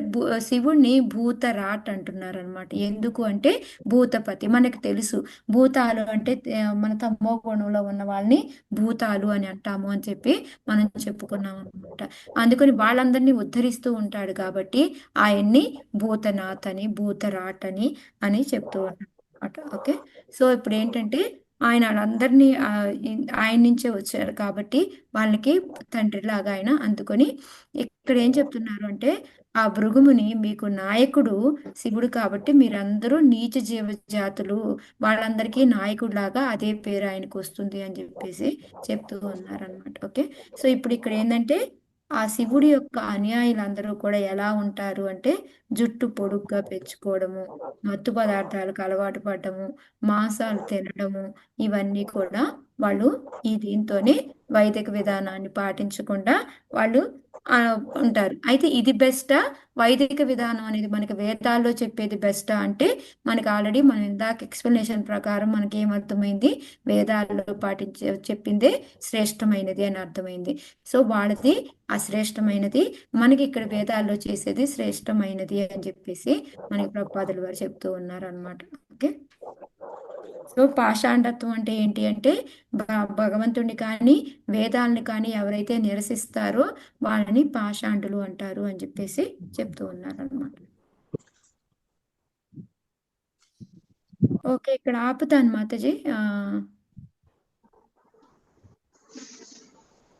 శివుణ్ణి భూతరాట్ అంటున్నారు అనమాట. ఎందుకు అంటే భూతపతి. మనకు తెలుసు భూతాలు అంటే మన తమో గుణంలో ఉన్న వాళ్ళని భూతాలు అని అంటాము అని చెప్పి మనం చెప్పుకున్నాం అనమాట. అందుకని వాళ్ళందరినీ ఉద్ధరిస్తూ ఉంటాడు కాబట్టి ఆయన్ని భూతనాథ్ అని భూతరాట్ అని చెప్తూ ఉంటాడు అనమాట. ఓకే, సో ఇప్పుడు ఏంటంటే ఆయన వాళ్ళందరినీ ఆయన నుంచే వచ్చారు కాబట్టి వాళ్ళకి తండ్రిలాగా ఆయన అందుకొని ఇక్కడ ఏం చెప్తున్నారు అంటే ఆ భృగుముని మీకు నాయకుడు శివుడు కాబట్టి మీరందరూ నీచ జీవజాతులు, వాళ్ళందరికీ నాయకుడిలాగా అదే పేరు ఆయనకు వస్తుంది అని చెప్పేసి చెప్తూ ఉన్నారనమాట. ఓకే, సో ఇప్పుడు ఇక్కడ ఏంటంటే ఆ శివుడి యొక్క అనుయాయులందరూ కూడా ఎలా ఉంటారు అంటే జుట్టు పొడుగ్గా పెంచుకోవడము, మత్తు పదార్థాలకు అలవాటు పడడము, మాంసాలు తినడము, ఇవన్నీ కూడా వాళ్ళు ఈ దీంతోనే వైదిక విధానాన్ని పాటించకుండా వాళ్ళు ఉంటారు. అయితే ఇది బెస్టా, వైదిక విధానం అనేది మనకి వేదాల్లో చెప్పేది బెస్టా అంటే మనకి ఆల్రెడీ మనం ఇందాక ఎక్స్ప్లెనేషన్ ప్రకారం మనకి ఏమర్థమైంది, వేదాల్లో చెప్పిందే శ్రేష్టమైనది అని అర్థమైంది. సో వాళ్ళది అశ్రేష్టమైనది, మనకి ఇక్కడ వేదాల్లో చేసేది శ్రేష్టమైనది అని చెప్పేసి మనకి ప్రభుపాదుల వారు చెప్తూ ఉన్నారు అనమాట. ఓకే, సో పాషాండత్వం అంటే ఏంటి అంటే భగవంతుడిని కానీ వేదాలని కానీ ఎవరైతే నిరసిస్తారో వాళ్ళని పాషాండులు అంటారు అని చెప్పేసి చెప్తూ ఉన్నారు అనమాట. ఓకే, ఇక్కడ ఆపుతాను మాతాజీ.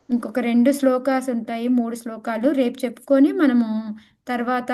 ఇంకొక 2 శ్లోకాలు ఉంటాయి, 3 శ్లోకాలు రేపు చెప్పుకొని మనము తర్వాత